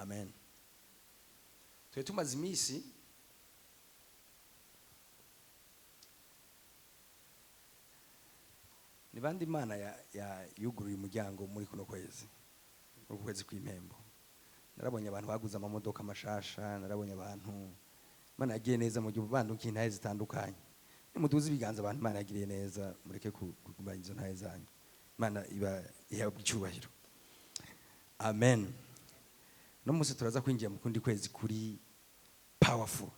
Amen. Twe tumaze iminsi ni bandi Imana ya yuguruye umuryango muri kuno kwezi kw'impembo. Narabonye abantu baguze amamodoka amashasha, narabonye abantu Imana yagiye neza mu gihe bandukiye intahe zitandukanye. Nimuduze ibiganza abantu Imana yagiriye neza, mureke kugumanya izo ntahe zanyu. Imana iba ihabwa icyubahiro. Amen. No musi turaza kwinjira mu kundi kwezi kuri powerful.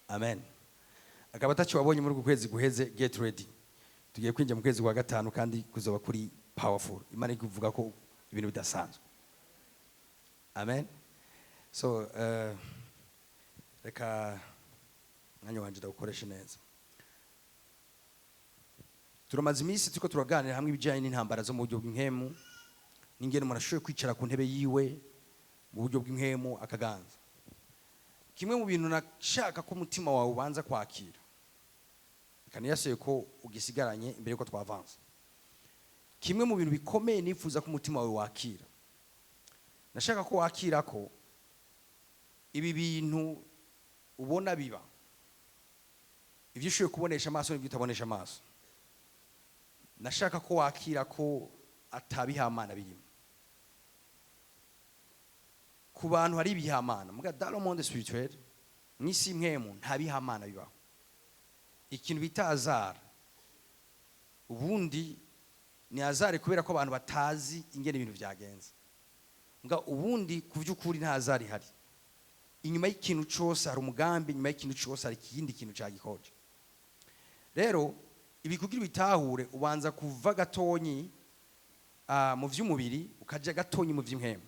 Amen. Akaba atacu wabonye muri kwezi guheze, get ready. Tugiye kwinjira mu kwezi kwa gatanu kandi kuzoba kuri powerful. Imana ikuvuga ko ibintu bidasanzwe. Amen. So reka mwanya wanje ndagukoresha neza. Turamaze iminsi tuko turaganira hamwe ibijyanye n'intambara zo mu buryo bw'inkemu, n'ingene umuntu ashoboye kwicara ku ntebe yiwe mu buryo bw'inkemu akaganza. Kimwe mu bintu nashaka ko umutima wawe ubanza kwakira, kaniyaseye ko ugisigaranye imbere ko twavanze. Kimwe mu bintu bikomeye nifuza ko umutima wawe wakira, nashaka ko wakira ko ibi bintu ubona biba, ibyo ushoboye kubonesha amaso n'ibyo utabonesha amaso, nashaka ko wakira ko atabihamana birimo. Ku bantu hari ibihamana, muga dans le monde spirituel, mwisi nkemu nta bihamana bibaho. Ikintu bita azar, ubundi ni azari kubera ko abantu batazi ingene ibintu byagenze. Muga ubundi kuvyukuri nta azari hari. Inyuma y'ikintu cyose hari umugambi, inyuma y'ikintu cyose hari ikindi kintu cyagikoje. Rero ibi kugira bitahure ubanza kuva gatonyi mu vy'umubiri ukaja gatonyi mu vy'inkemu.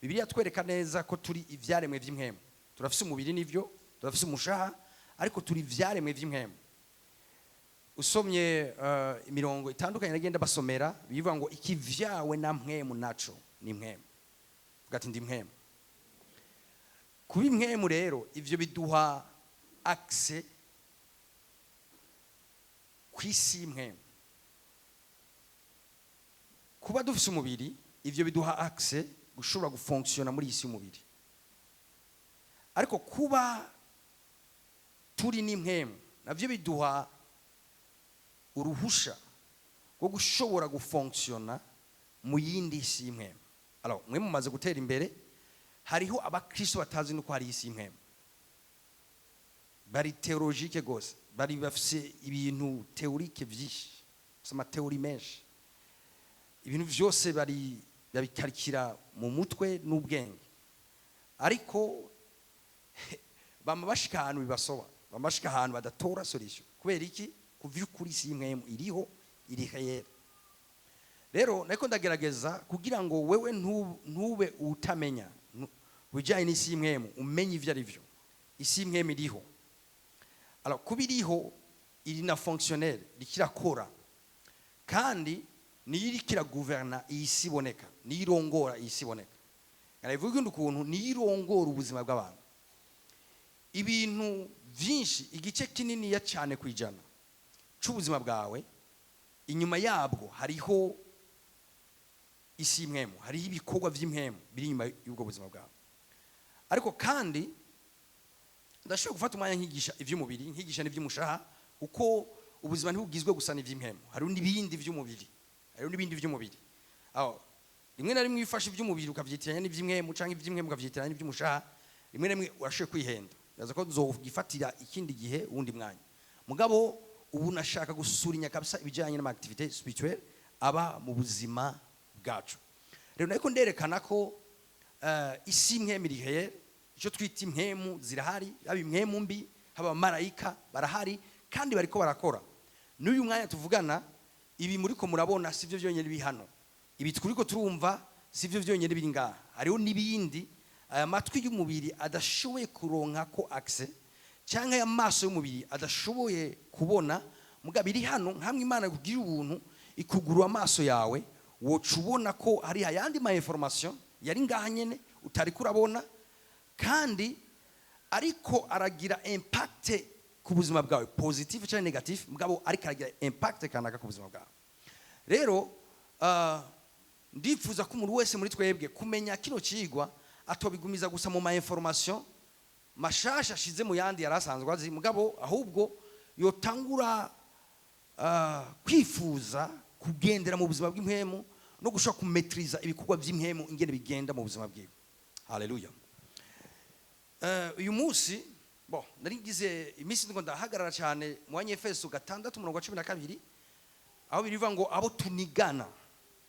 Bibiliya twereka neza ko turi ivyaremwe vy'inkemu. Turafise umubiri nivyo, turafise umushaha, ariko turi ivyaremwe vy'inkemu. Usomye imirongo itandukanye nagenda basomera bivuga ngo ikivyawe na mpwemu naco ni mpwemu. Ugati ndi mpwemu. Kuba impwemu rero ivyo biduha access kwisi impwemu. Kuba dufise umubiri ivyo biduha access gushobora gufonctiona muri isi y'umubiri. Ariko kuba turi n'impwemu navyo biduha uruhusha rwo gushobora gufonctiona mu yindi isi y'impwemu. Alors mwe mumaze gutera imbere, hariho abakristo batazi nuko hari isi y'impwemu. Bari theologique gose, bari bafise ibintu théorique vyinshi, sama théorie menshi. Ibintu vyose bari babikarikira mu mutwe n'ubwenge. Ariko bama bashika ahantu bibasoba, bama bashika ahantu badatora solution. Kubera iki? Kuvyukuri isi y'impwemu iriho, iri réel. Rero nako ndagerageza kugira ngo wewe ntube utamenya bijanye n'isi y'impwemu, umenye ivyo ari vyo. Isi y'impwemu iriho. Alors kubiriho iri na fonctionnel, rikirakora. Kandi niyirikira gouverna isi iboneka, niyirongora isi iboneka. Ngaravuga ukuntu niyirongora ubuzima bw'abantu. Ibintu vyinshi, igice kinini ya cyane kwijana cy'ubuzima bwawe, inyuma yabwo hariho isi y'impwemu, hariho ibikorwa vy'impwemu biri inyuma y'ubwo buzima bwawe. Ariko kandi ndashobora gufata umwanya nkigisha ivy'umubiri, nkigisha n'ivy'umushaha, uko ubuzima ntibugizwe gusa n'ivy'impwemu, hari n'ibindi vy'umubiri. Hariho n'ibindi vy'umubiri. Aho rimwe na rimwe ifashe ivy'umubiri ukavyitiranya n'ivy'impwemu canke ivy'impwemu ukavyitiranya n'ivy'umushaha, rimwe na rimwe urashoboye kwihenda. Yaza ko nzogifatira ikindi gihe uwundi mwanya. Mugabo ubu nashaka gusurinya kabisa ibijanye n'ama activité spirituelle aba mu buzima bwacu. Rero nako nderekana ko isi y'impwemu iri réel, ico twita impwemu zirahari, yaba impwemu mbi, haba marayika barahari kandi bariko barakora. N'uyu mwanya tuvugana ibi muriko murabona sivyo vyonyene bihano. Ibi turiko turumva sivyo vyonyene biri ngaha. Hariho n'ibindi aya matwi y'umubiri adashoboye kuronka ko access, cyangwa aya maso y'umubiri adashoboye kubona, muga biri hano nkamwe Imana kugira ubuntu ikugurura amaso yawe, wocubona ko hari ayandi ma information yari ngaha nyene utari kurabona, kandi ariko aragira impact ku buzima bwawe, positive cyangwa negative, mugabo ariko aragira impact kanaka ku buzima bwawe. Rero ndifuza ko umuntu wese muri twebwe kumenya kino kigwa atobigumiza gusa mu ma information mashasha ashize mu yandi yarasanzwe azi mugabo ahubwo yotangura kwifuza kugendera mu buzima bw'impemu no gushaka kumetriza ibikorwa by'impemu ingene bigenda mu buzima bwiwe. Haleluya. Uyu munsi narigize iminsi ngo ndahagarara cyane mu Efeso 6:12 aho birivuga ngo abo tunigana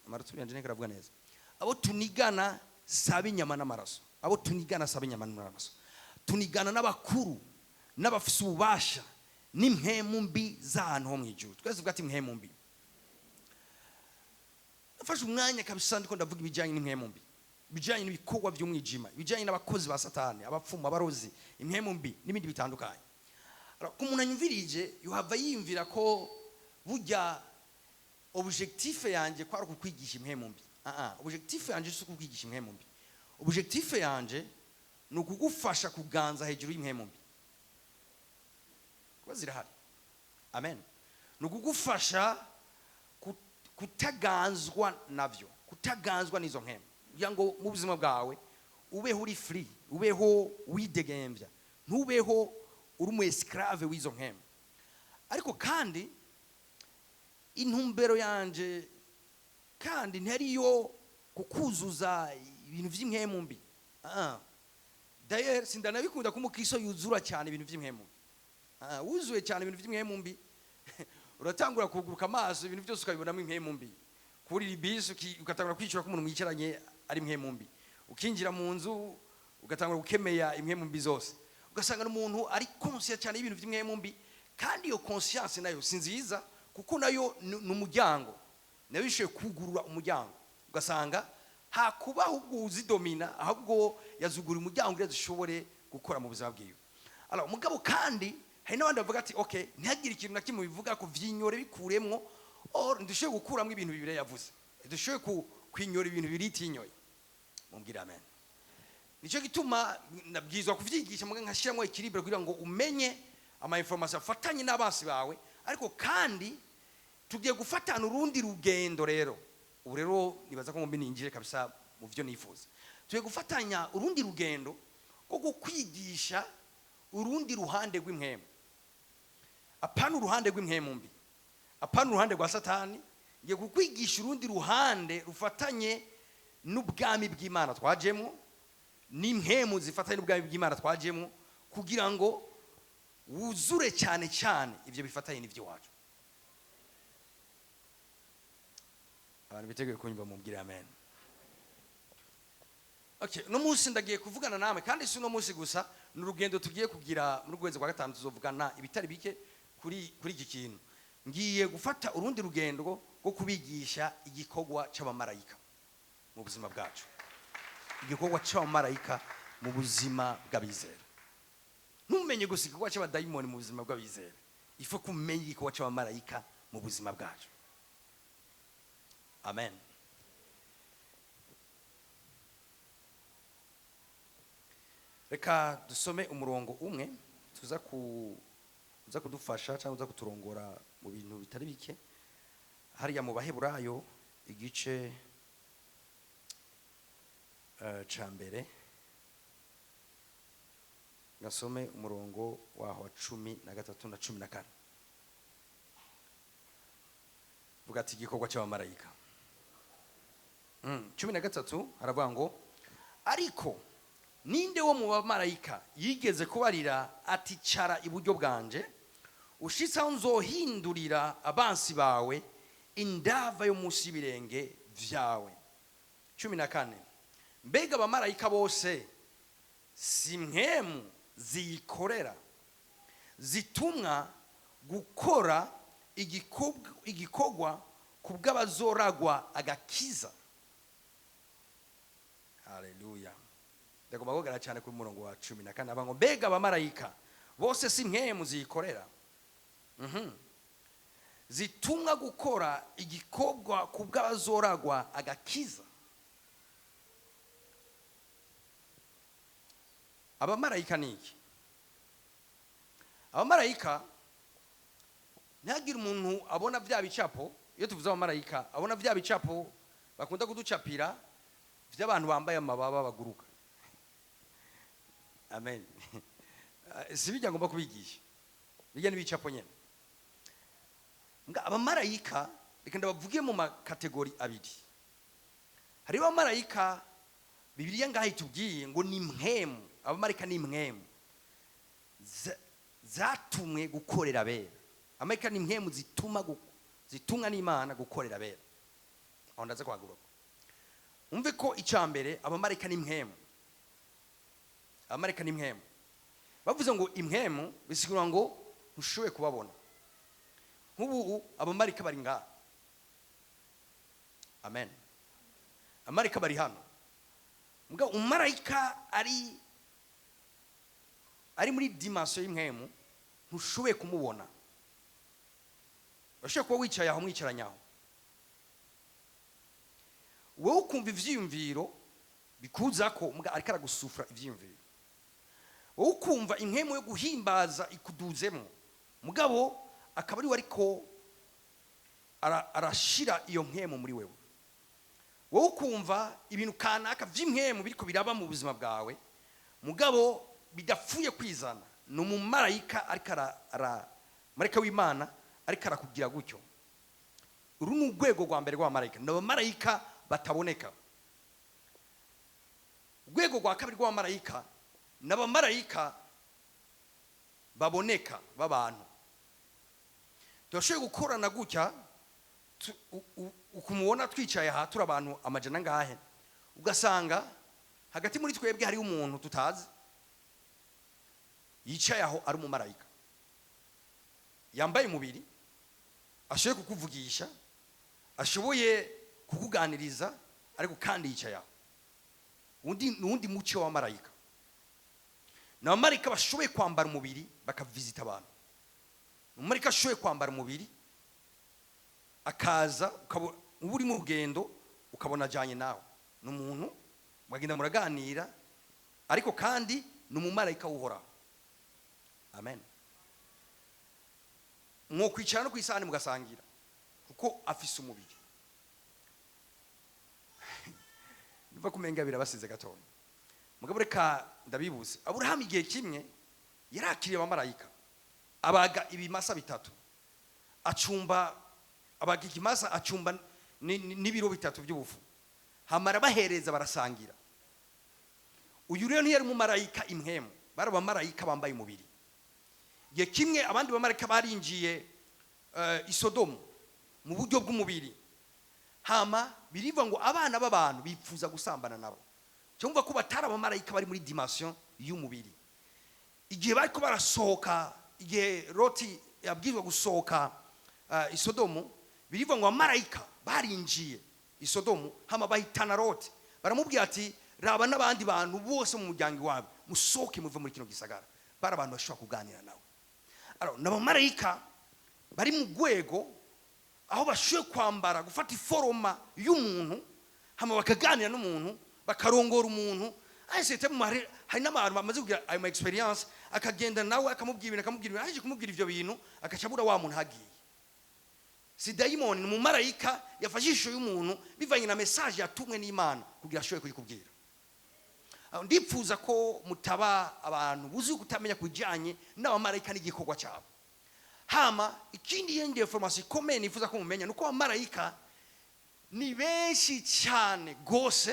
amaraso yanje ne karavuga neza, abo tunigana saba inyama n'amaraso, abo tunigana saba inyama n'amaraso, tunigana n'abakuru n'abafise ububasha n'impemu mbi z'ahantu ho mu ijuru. Twese tuvuga ati impemu mbi. Nafashe umwanya kabisa ndiko ndavuga ibijyanye n'impemu mbi, ibijyanye n'ibikorwa by'umwijima, ibijyanye n'abakozi ba Satani, abapfumu, abarozi, impemu mbi n'ibindi bitandukanye. Ku muntu anyumvirije yohava yimvira ko burya objectif yanje kwari kukwigisha impemu mbi. Objectif yanje si kukwigisha impemu mbi. Objectif yanje ni ukugufasha kuganza hejuru y'impemu mbi. Kwa zirahari. Amen. Ni ukugufasha kutaganzwa navyo, kutaganzwa n'izo mpemu. Kugira ngo mu buzima bwawe ubeho uri free, ubeho widegembya, ntubeho uri mu esclave w'izo mpemu. Ariko kandi intumbero yanje kandi ntariyo kukuzuza ibintu by'impemu mbi. D'ailleurs sindanabikunda kumukristo yuzura cyane ibintu by'impemu. Wuzuye cyane ibintu by'impemu mbi uratangura kuguruka amaso ibintu byose ukabibonamo impemu mbi. Kuri libisi ugatangura kwicura ko umuntu mwicaranye ari impemu mbi. Ukinjira mu nzu ugatangura gukemeya impemu mbi zose. Ugasanga umuntu ari conscious cyane y'ibintu by'impemu mbi, kandi iyo conscience nayo sinziza kuko nayo n'umuryango. Nayo yishuye kugurura umuryango. Ugasanga hakubaho ubwo uzidomina ahubwo yazugura umuryango kugira zishobore gukora mu buzima bwiwe. Alors mugabo kandi hari n'abandi bavuga ati okay ntihagire ikintu na kimwe bivuga ko vyinyore bikuremwo ndushoye gukuramo ibintu bibire yavuze, ndushoye kwinyora ibintu biritinyoye. Mumbwira amen. Nico gituma nabwizwa kuvyigisha muga nkashiramo equilibre kugira ngo umenye ama information afatanye n'abasi bawe, ariko kandi tugiye gufatana urundi rugendo rero. Ubu rero nibaza ko ngombe ninjire kabisa mu byo nifuza. Tugiye gufatanya urundi rugendo rwo gukwigisha urundi ruhande rw'impemu. Apana uruhande rw'impemu mbi, apana uruhande rwa Satani. Ngiye kukwigisha urundi ruhande rufatanye n'ubwami bw'Imana twajemo, n'impemu zifatanye n'ubwami bw'Imana twajemo, kugira ngo wuzure cyane cyane ibyo bifatanye n'ibyo wacu. Abantu biteguye kunyumva mumbwire amen. Okay, no munsi ndagiye kuvugana namwe kandi si no munsi gusa, n'urugendo tugiye kugira muri kwezi kwa gatanu tuzovugana ibitari bike kuri iki kintu. Ngiye gufata urundi rugendo rwo kubigisha igikorwa cy'abamarayika mu buzima bwacu. Igikorwa cy'abamarayika mu buzima bw'abizera. Ntumenye gusa igikorwa cy'abadayimoni mu buzima bw'abizera, ifu kumenya igikorwa cy'abamarayika mu buzima bwacu. Amen. Reka dusome umurongo umwe tuza kudufasha cyangwa uza kuturongora mu bintu bitari bike. Hariya mu Baheburayo igice ca mbere, gasome umurongo waho wa 13 na 14. Vuga ati igikorwa cy'abamarayika. 13 haravuga ngo ariko ninde wo mu bamarayika yigeze kubarira ati cara iburyo bwanje ushitsa nzohindurira abansi bawe indava yo musi y'ibirenge vyawe. 14 mbega abamarayika bose si impemu ziyikorera zitumwa gukora igikorwa kubw'abazoragwa agakiza. Haleluya. Ndagomba kugara cyane ku murongo wa 14 abango mbega abamarayika bose si impemu ziyikorera zitumwa gukora igikorwa kubw'abazoragwa agakiza. Abamarayika niki? Abamarayika ntihagire umuntu abona bya bicapo. Iyo tuvuze abamarayika abona bya bicapo bakunda kuducapira vy'abantu bambaye amababa baguruka. Amen. Sibijya ngomba kubigisha. Bijya nibicapo nyene. Mga abamarayika reka ndabavuge mu makategori abiri. Hari abamarayika Bibiliya ngaho itubwiye ngo ni mpemu, abamarayika ni mpemu zatumwe gukorera abera. Abamarayika ni mpemu zitumwa n'Imana gukorera abera. Aho ndaza kwagura. Umve ko icambere abamarayika ni mpemu. Abamarayika ni mpemu. Bavuze ngo impemu bisigura ngo ntushoboye kubabona. Nk'ubu abamarayika bari ngaha. Amen. Abamarayika bari hano. Mga umarayika ari muri dimension y'impemu ntushoboye kumubona. Urashobora kuba wicaye aho mwicaranyaho. Wowe ukumva ivyiyumviro bikuza ko mga ariko aragusufura ivyiyumviro. Wowe ukumva impemu yo guhimbaza ikuduzemo. Mugabo akaba ari wariko arashira iyo mpemu muri wewe. Wowe ukumva ibintu kanaka vy'impemu biriko biraba mu buzima bwawe. Mugabo bidapfuye kwizana. No mu marayika ariko marayika w'Imana ariko arakugira gutyo. Uru ni urwego rwa mbere rwa marayika. Ndo marayika bataboneka. Urwego rwa kabiri rwa marayika n'abamarayika baboneka b'abantu. Turashoboye gukorana gutya ukumubona twicaye aha turi abantu amajana ngahe ugasanga hagati muri twebwe hari umuntu tutazi yicaye aho ari umumarayika yambaye umubiri ashoboye kukuvugisha ashoboye kukuganiriza ariko kandi yicaye aho undi muco wa marayika na marayika bashoboye kwambara umubiri bakavizita abantu marayika ashoboye kwambara umubiri akaza uri mu rugendo ukabona ajanye nawe n'umuntu mwagenda muraganira ariko kandi n'umumarayika uhoraho. Amen. Mwokwicara no kwisana mugasangira kuko afise umubiri. Niba kumenga birabasize gatondo. Mugabo reka ndabibuze. Abraham igihe kimwe yarakiriye abamarayika. Abaga ibimasa bitatu. Abaga ikimasa acumba n'ibiro bitatu by'ubufu. Hamara bahereza barasangira. Uyu rero ntiyari mu marayika impemu. Bari abamarayika bambaye umubiri. Igihe kimwe abandi bamarayika barinjiye i Sodomu mu buryo bw'umubiri. Hama birivuga ngo abana b'abantu bipfuza gusambana nabo. Cyumva ko batari abamarayika bari muri dimension y'umubiri. Igihe bariko barasohoka, igihe Loti yabwirizwa gusohoka i Sodomu, birivuga ngo abamarayika barinjiye i Sodomu, hama bahitana Loti. Baramubwira ati raba n'abandi bantu bose mu muryango wawe musohoke muve muri kino gisagara. Bara abantu bashobora kuganira nawe. Alors n'abamarayika bari mu gwego aho bashoboye kwambara gufata iforoma y'umuntu hama bakaganira n'umuntu bakarongora umuntu. Ayisete mu hari n'abantu bamaze kugira ayo experience akagenda nawe akamubwira aje kumubwira ivyo bintu akacabura wa muntu hagiye. Si daimon mu marayika yafashisho y'umuntu bivanye na message yatumwe n'Imana kugira ashoboye kuyikubwira. Ndipfuza ko mutaba abantu buzi kutamenya kujanye n'abamarayika n'igikorwa cyabo. Hama ikindi yende information ikomeye nifuza ko mumenya nuko abamarayika ni benshi cyane gose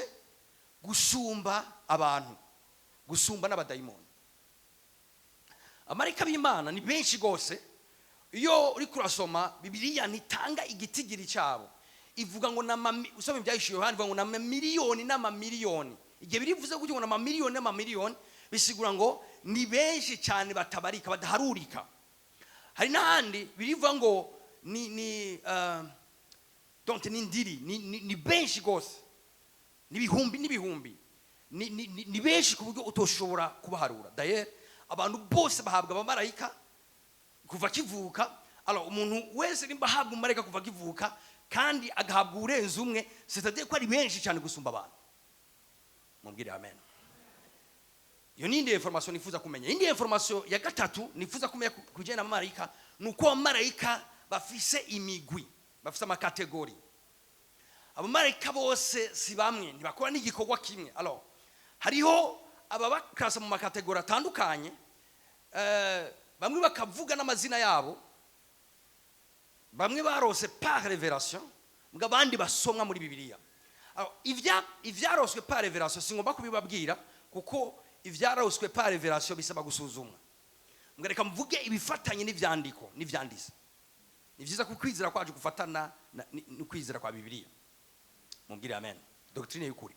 gusumba abantu, gusumba n'abadaimoni. Abamarayika b'Imana ni benshi gose. Iyo uri kurasoma Bibiliya nitanga igitigiri cyabo. Ivuga ngo usome ibyahishije Yohana ivuga ngo na miliyoni n'amamiliyoni. Igihe birivuze gutyo ngo n'amamiliyoni n'amamiliyoni bisigura ngo ni benshi cyane batabarika badaharurika. Hari n'ahandi birivuga ngo donc ni benshi gose. N'ibihumbi ni benshi ku buryo utoshobora kubaharura. D'ailleurs abantu bose bahabwa abamarayika kuva kivuka. Alors umuntu wese nimba ahabwa umumarayika kuva kivuka kandi agahabwa urenze umwe, c'est-à-dire ko ari benshi cyane gusumba abantu. Mumbwire amen. Iyo ni indi information nifuza kumenya. Indi information ya gatatu nifuza kumenya kujena n'abamarayika nuko abamarayika bafise imigwi, bafise amakategori. abamarayika bose si bamwe ntibakora n'igikorwa kimwe. Alors hariho ababakasa mu makategori atandukanye, bamwe bakavuga n'amazina yabo, bamwe barose par révélation, mbwa abandi basomwa muri Bibiliya. Alors ivyaroswe par révélation singomba kubibabwira kuko ivyaroswe par révélation bisaba gusuzumwa. Mbwa reka mvuge ibifatanye n'ivyandiko n'ivyandise. Ni vyiza kukwizera kwaje gufatana n'ukwizera kwa Bibiliya. Mubwire amen. Doctrine y'ukuri.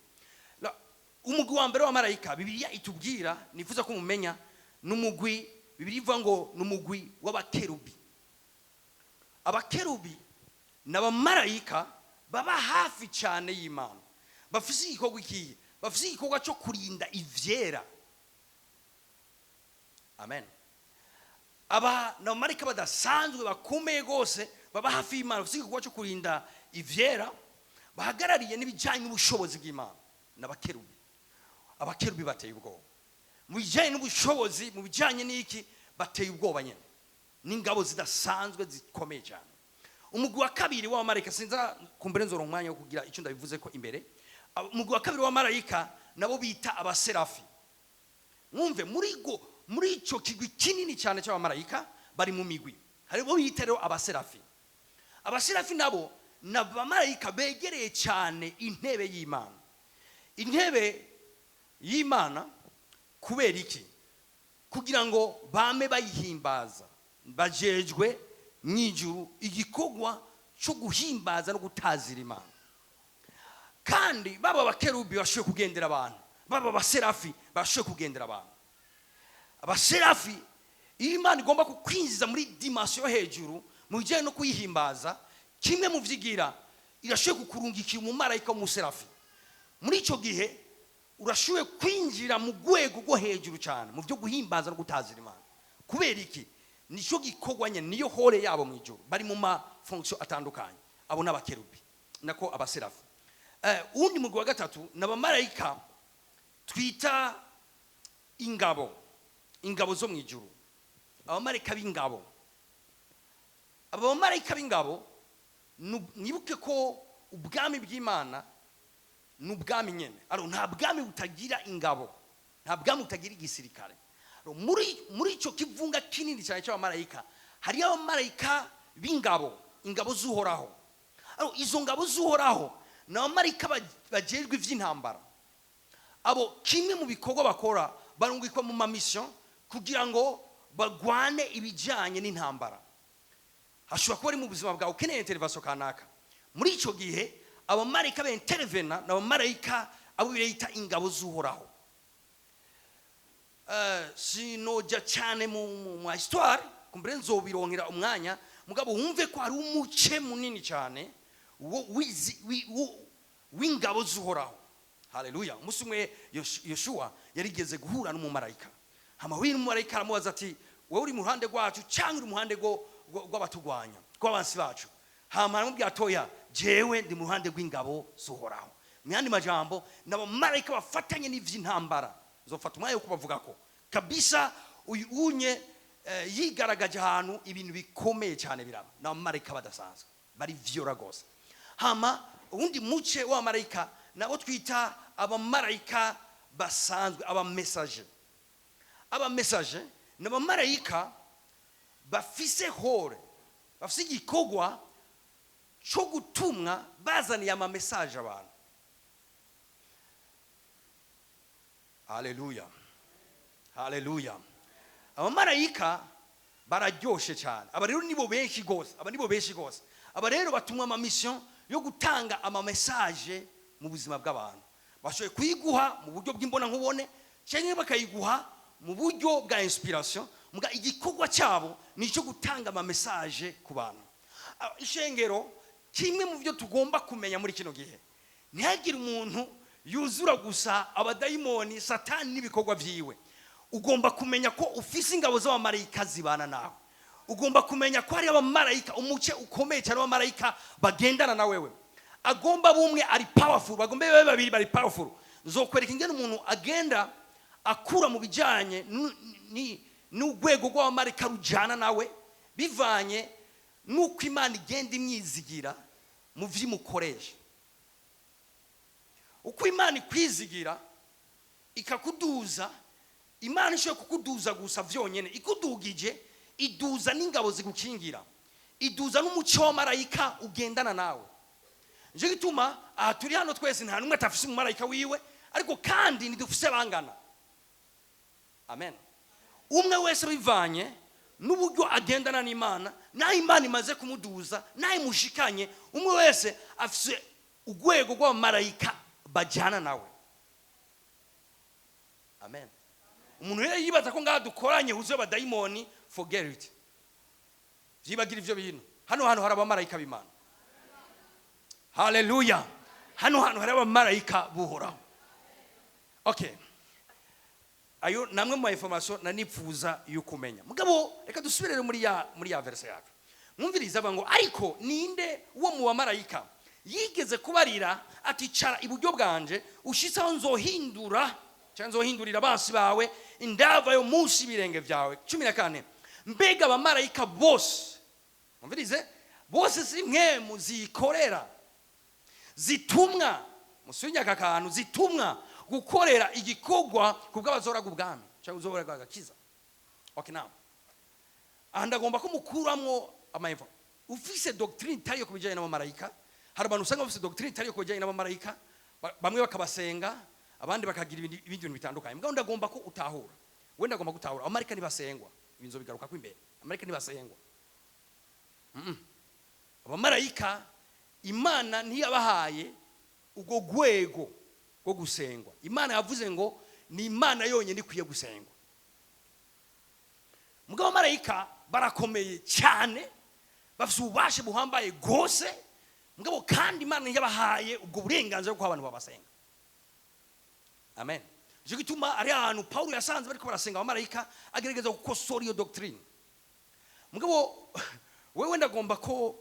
Umugwi wa mbere wa marayika Bibiliya itubwira, nifuza ko mumenya, n'umugwi Bibiliya ivuga ngo n'umugwi w'abakerubi. Abakerubi n'abamarayika baba hafi cyane y'Imana, bafise igikorwa ikiye, bafise igikorwa cyo kurinda ivyera. Amen. Aba n'abamarayika badasanzwe bakomeye gose, baba hafi y'Imana, bafise igikorwa cyo kurinda ivyera, bahagarariye n'ibijyanye n'ubushobozi bw'Imana. N'abakerubi, abakerubi bateye ubwoba mu bijyanye n'ubushobozi, mu bijyanye n'iki bateye ubwoba nyene, n'ingabo zidasanzwe zikomeye cyane. Umugwi wa kabiri wa marayika, sinza kumbere nzoro umwanya wo kugira icyo ndabivuze ko imbere. Umugwi wa kabiri wa marayika nabo bita abaserafi. Mwumve muri ico kigwi kinini cyane cy'abamarayika bari mu migwi, haribo bita rero abaserafi. Abaserafi nabo n'abamarayika begereye cyane intebe y'Imana. Intebe y'Imana kubera iki? Kugira ngo bame bayihimbaza, bajejwe mwijuru igikorwa cyo guhimbaza no gutazira Imana. Kandi baba bakerubi bashoye kugendera abantu, baba baserafi bashoye kugendera abantu. Abaserafi Imana igomba kukwinjiza muri dimension hejuru mu bijyanye no kuyihimbaza, kimwe mu vyigira irashoye kukurungikira mu marayika w'umuserafi. Muri ico gihe urashoye kwinjira mu gwego go hejuru cyane mu byo guhimbaza no gutazira Imana. Kubera iki? Nico gikorwa nyene, niyo hore yabo mu ijuru, bari mu ma fonction atandukanye. Abo n'abakerubi nako abaserafi. Undi mugwi wa gatatu n'abamarayika twita ingabo zo mu ijuru. Abamarayika b'ingabo, abamarayika b'ingabo nibuke ko ubwami bw'Imana n'ubwami nyene. Aro nta bwami butagira ingabo, nta bwami butagira igisirikare. Muri ico kivunga kinini cyane cy'abamarayika hari abamarayika b'ingabo, ingabo z'Uhoraho. Aro izo ngabo z'Uhoraho n'abamarayika bajejwe ivy'intambara. Abo kimwe mu bikorwa bakora barungikwa mu mission kugira ngo bagwane ibijanye n'intambara. Hashobora kuba ari mu buzima bwawe ukeneye intervention kanaka. Muri ico gihe abamarayika b'intervena n'abamarayika abo birita ingabo z'Uhoraho. Sinoja cyane mu histoire, kumbere nzobironkera umwanya, mugabo wumve ko ari umuce munini cyane w'ingabo z'Uhoraho. Haleluya. Umunsi umwe Yoshua yarigeze guhura n'umumarayika. Hama w'uyu mumarayika aramubaza ati, wewe uri mu ruhande rwacu cyangwa uri mu ruhande rw'abatugwanya, rw'abansi bacu? Hama aramubwira atoya, jewe ndi mu ruhande rw'ingabo z'Uhoraho. Mu yandi majambo n'abamarayika bafatanye n'ivy'intambara. Zofata umwanya wo kubavuga ko kabisa unye yigaragaje ahantu ibintu bikomeye cyane biraba. N'abamarayika badasanzwe bari vyora gose. Hama undi muce wa marayika nabo twita abamarayika basanzwe, abamessage. Abamessage n'abamarayika bafise hore, bafise igikorwa cyo gutumwa bazaniye ama message abantu. Haleluya. Haleluya. Abamarayika bararyoshe cyane. Aba rero nibo benshi gose, aba rero batumwa ama mission yo gutanga ama message mu buzima bw'abantu. Bashoye kuyiguha mu buryo bw'imbona nkubone, cyangwa bakayiguha mu buryo bwa inspiration. Muga igikorwa cyabo ni cyo gutanga ama message ku bantu. Ishengero kimwe mu byo tugomba kumenya muri kino gihe, ntihagire umuntu yuzura gusa abadayimoni, satani n'ibikorwa vyiwe. Ugomba kumenya ko ufise ingabo z'abamarayika zibana nawe. Ugomba kumenya ko hari abamarayika, umuce ukomeye cyane w'abamarayika bagendana na wewe. Agomba bumwe ari powerful, bagomba babe babiri bari powerful. Nzokwereka ingene umuntu agenda akura mu bijanye n'ugwego rw'abamarayika rujana nawe, bivanye nuko Imana igenda imyizigira mu vy'imukoresha. uko imana ikwizigira ikakuduza, imana ishobora kukuduza gusa vyonyene. Ikudugije iduza n'ingabo zigukingira, iduza n'umuco wa marayika ugendana nawe. Nje gituma aha turi hano twese nta numwe atafise umumarayika wiwe, ariko kandi nidufise bangana. Amen. Umwe wese bivanye n'uburyo agendana n'Imana, naho Imana imaze kumuduza, naho imushikanye, umwe wese afise urwego rw'abamarayika bajyana nawe. Amen. Umuntu rero yibaza ko ngaha dukoranye huzuye abadayimoni, forget it. Vyibagira ivyo bintu. Hano hari abamarayika b'Imana. Hallelujah. Hano hari abamarayika buhoraho. Okay. Ayo namwe mu information nanipfuza yukumenya. Mugabo reka dusubirere muri ya verse yacu. Mwumviriza bango ariko ninde uwo mu bamarayika yigeze kubarira ati cara iburyo bwanje ushitsaho nzohindura cyangwa nzohindurira basi bawe indava yo munsi birenge vyawe. 14. Mbega abamarayika bose, mwumvirize, bose simwe muzikorera zitumwa musunya kakanu zitumwa gukorera igikorwa kubw'abazora gubwami cyangwa uzobora gagakiza. Okay, now andagomba ko mukuramwo amayiva. Ufise doctrine tayo kubijanye n'abamarayika. Hari abantu usanga bafise doctrine tayo kubijanye n'abamarayika, bamwe bakabasenga, abandi bakagira ibindi bintu bitandukanye. Mbwa ndagomba ko utahura. Wenda agomba gutahura abamarayika ntibasengwa. Ibinzo bigaruka ko imbere. Abamarayika ntibasengwa. Abamarayika Imana ntiyabahaye ubwo gwego go gusengwa. Imana yavuze ngo ni Imana yonyine ikwiye gusengwa. Mugabo abamarayika barakomeye cyane, bafite ububasha buhambaye gose, mugabo kandi Imana yabahaye ubwo burenganzira bwo abantu babasenga. Amen. Je gituma ari ahantu Paulo yasanze bariko barasenga abamarayika, agerageza gukosora iyo doctrine. Mugabo wewe ndagomba ko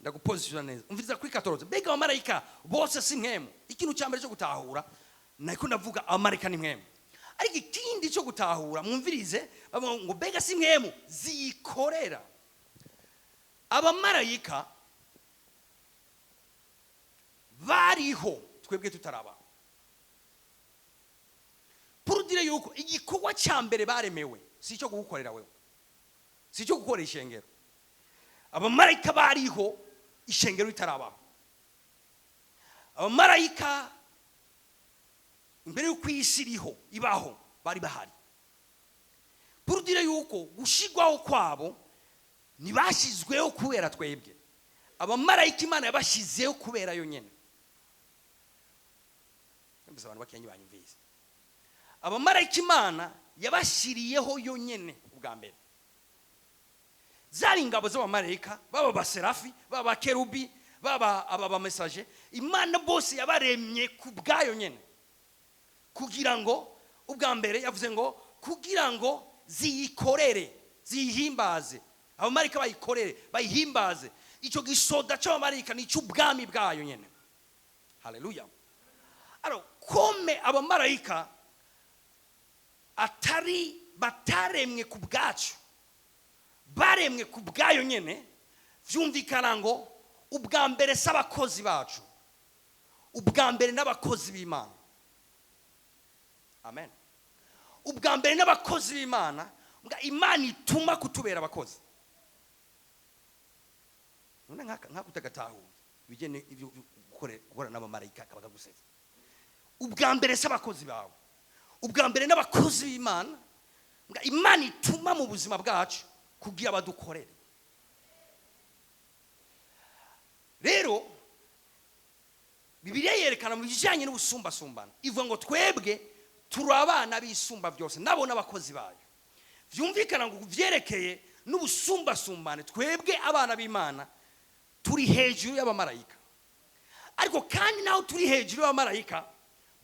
ndagupositiona neza. Umviriza kuri 14. Mbega abamarayika bose si mwemu. Ikintu cyambere cyo gutahura nako ndavuga abamarayika ni mwemu. Ariko ikindi cyo gutahura mwumvirize ngo mbega si mwemu zikorera. Abamarayika bariho twebwe tutaraba. Purudire yuko igikorwa cyambere baremewe si cyo gukorera wewe, si cyo gukora ishengero. Abamarayika bariho ishengero itarabaho. Abamarayika imbere yo kwisiriho ibaho bari bahari. Purudire yuko gushigwaho kwabo nibashizweho kubera twebwe. Abamarayika Imana yabashizeho kubera yo nyene. Mbese abantu bakenye banyumvise. Abamarayika Imana yabashiriyeho yo nyene ubwa mbere. Zari ingabo z'abamarayika, baba baserafi, baba kerubi, baba aba message, Imana bose yabaremye kubgayo nyene. Kugira ngo ubwa mbere yavuze ngo kugira ngo ziyikorere, zihimbaze. Abamarayika bayikorere, bayihimbaze. Ico gisoda cy'abamarayika ni cy'ubwami bwayo nyene. Hallelujah. Alors comme abamarayika atari bataremwe kubgacu, baremwe kubgayo nyene, vyumvikana ngo ubwa mbere s'abakozi bacu, ubwa mbere n'abakozi b'Imana. Amen. Ubwa mbere n'abakozi b'Imana, mbwa Imana ituma kutubera abakozi. None nkakutagatahu bijene ivyo gukora n'abamarayika kabaguseza. Ubwa mbere s'abakozi bawe, ubwa mbere n'abakozi b'Imana, mbwa Imana ituma mu buzima bwacu kugira abadukorere. Rero Bibiliya yerekana mu bijanye n'ubusumbasumbana, ivuga ngo twebwe turabana bisumba byose nabo n'abakozi bayo. Vyumvikana ngo vyerekeye n'ubusumbasumbane, twebwe abana b'Imana turi hejuru y'abamarayika. Ariko kandi naho turi hejuru y'abamarayika,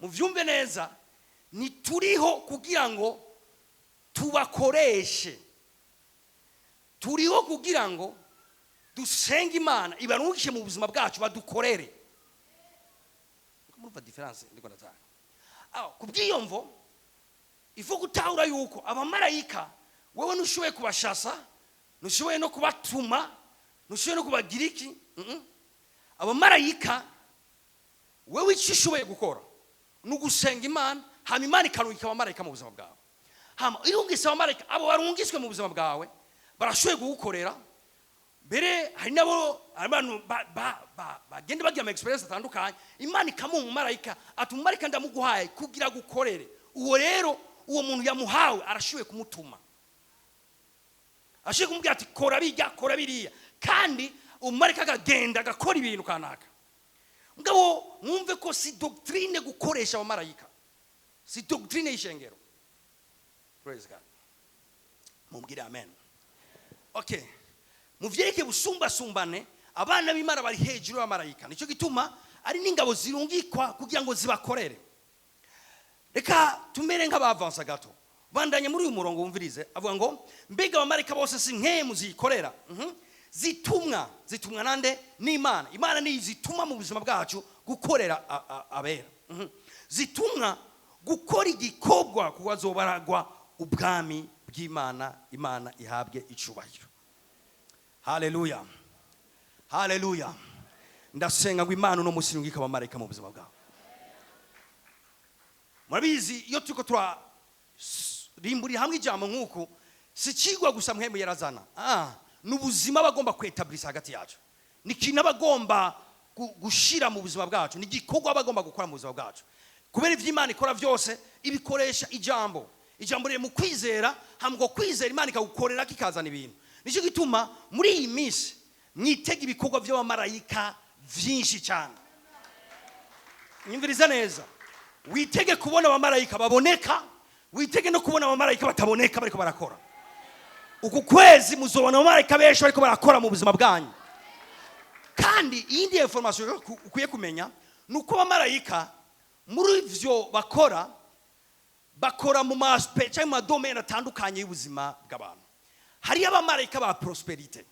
mu vyumve neza, ni turiho kugira ngo tubakoreshe. Turiho kugira ngo dusenge Imana ibarungike mu buzima bwacu badukorere. Murumva difference ndiko ndatanga. Kubwiyo mvo ifu gutahura yuko abamarayika wewe nushoboye kubashasa, nushoboye no kubatuma, nushoboye no kubagira iki. Abamarayika wewe icyo ushoboye gukora ni ugusenga Imana, hama Imana ikarungika abamarayika mu buzima bwawe. Hama irungise abamarayika, abo barungiswe mu buzima bwawe barashoboye kugukorera. Mbere hari nabo abantu bagenda bagira ama experience atandukanye, Imana ikamuha umumarayika, ati umumarayika ndamuguhaye kugira gukorere. Uwo rero uwo muntu yamuhawe arashoboye kumutuma, ashoboye kumubwira ati kora bijya kora biriya, kandi umumarayika akagenda agakora ibintu kanaka. Ngabo mwumve ko si doctrine gukoresha abamarayika, si doctrine y'ishengero. Praise God. Mumbwire amen. Okay, muvyereke busumbasumbane abana b'Imana bari hejuru y'abamarayika. Nico gituma ari n'ingabo zirungikwa kugira ngo zibakorere. Reka tumere nk'abavansa gato. Bandanye muri uyu murongo wumvirize, avuga ngo mbega abamarayika bose si nkemu zikorera. Zitumwa nande? N'Imana. Imana ni zituma mu buzima bwacu gukorera abera. Zitumwa gukora igikorwa kubazobaragwa ubwami bw'Imana. Imana ihabwe icubahiro. Haleluya. Haleluya. Ndasenga ngo Imana no musirungika abamarayika mu buzima bwawe. Murabizi iyo tuko tura rimburi hamwe ijambo nk'uko si kigwa gusa mwemu yarazana. N'ubuzima bagomba kwetablisa hagati yacu. Ni kintu bagomba gushira mu buzima bwacu, ni gikorwa bagomba gukora mu buzima bwacu. Kubera ivy'Imana ikora byose ibikoresha ijambo. Ijambo riri mu kwizera, hamwe kwizera Imana ikagukorera kikazana ibintu. Nico gituma muri iyi minsi mwitega ibikorwa by'abamarayika vyinshi cyane. Nyumviriza neza. Witege kubona abamarayika baboneka, witege no kubona abamarayika bataboneka bariko barakora. Uku kwezi muzobona abamarayika benshi bariko barakora mu buzima bwanyu. Kandi iyindi information ukwiye kumenya nuko abamarayika muri ivyo bakora mu aspect cyangwa mu domaine atandukanye y'ubuzima bw'abantu. Hari abamarayika ba prosperity.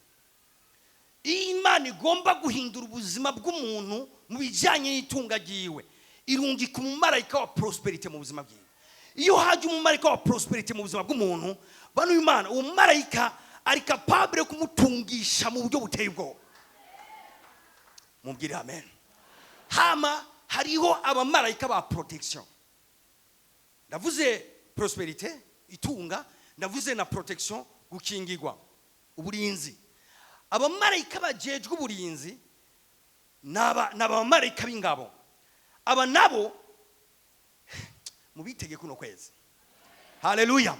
Imana igomba guhindura ubuzima bw'umuntu mu bijyanye n'itunga ryiwe, irungika umumarayika wa prosperity mu buzima bwiwe. Iyo haje umumarayika wa prosperity mu buzima bw'umuntu, bano Imana uwo mumarayika ari capable kumutungisha mu buryo buteye ubwoba. Mumbwire amen. Hama hariho abamarayika ba protection. Ndavuze prosperity itunga, ndavuze na protection gukingirwa, uburinzi. Abamarayika bajejwe uburinzi n'abamarayika b'ingabo. Aba nabo mubitege kuno kwezi. Haleluya.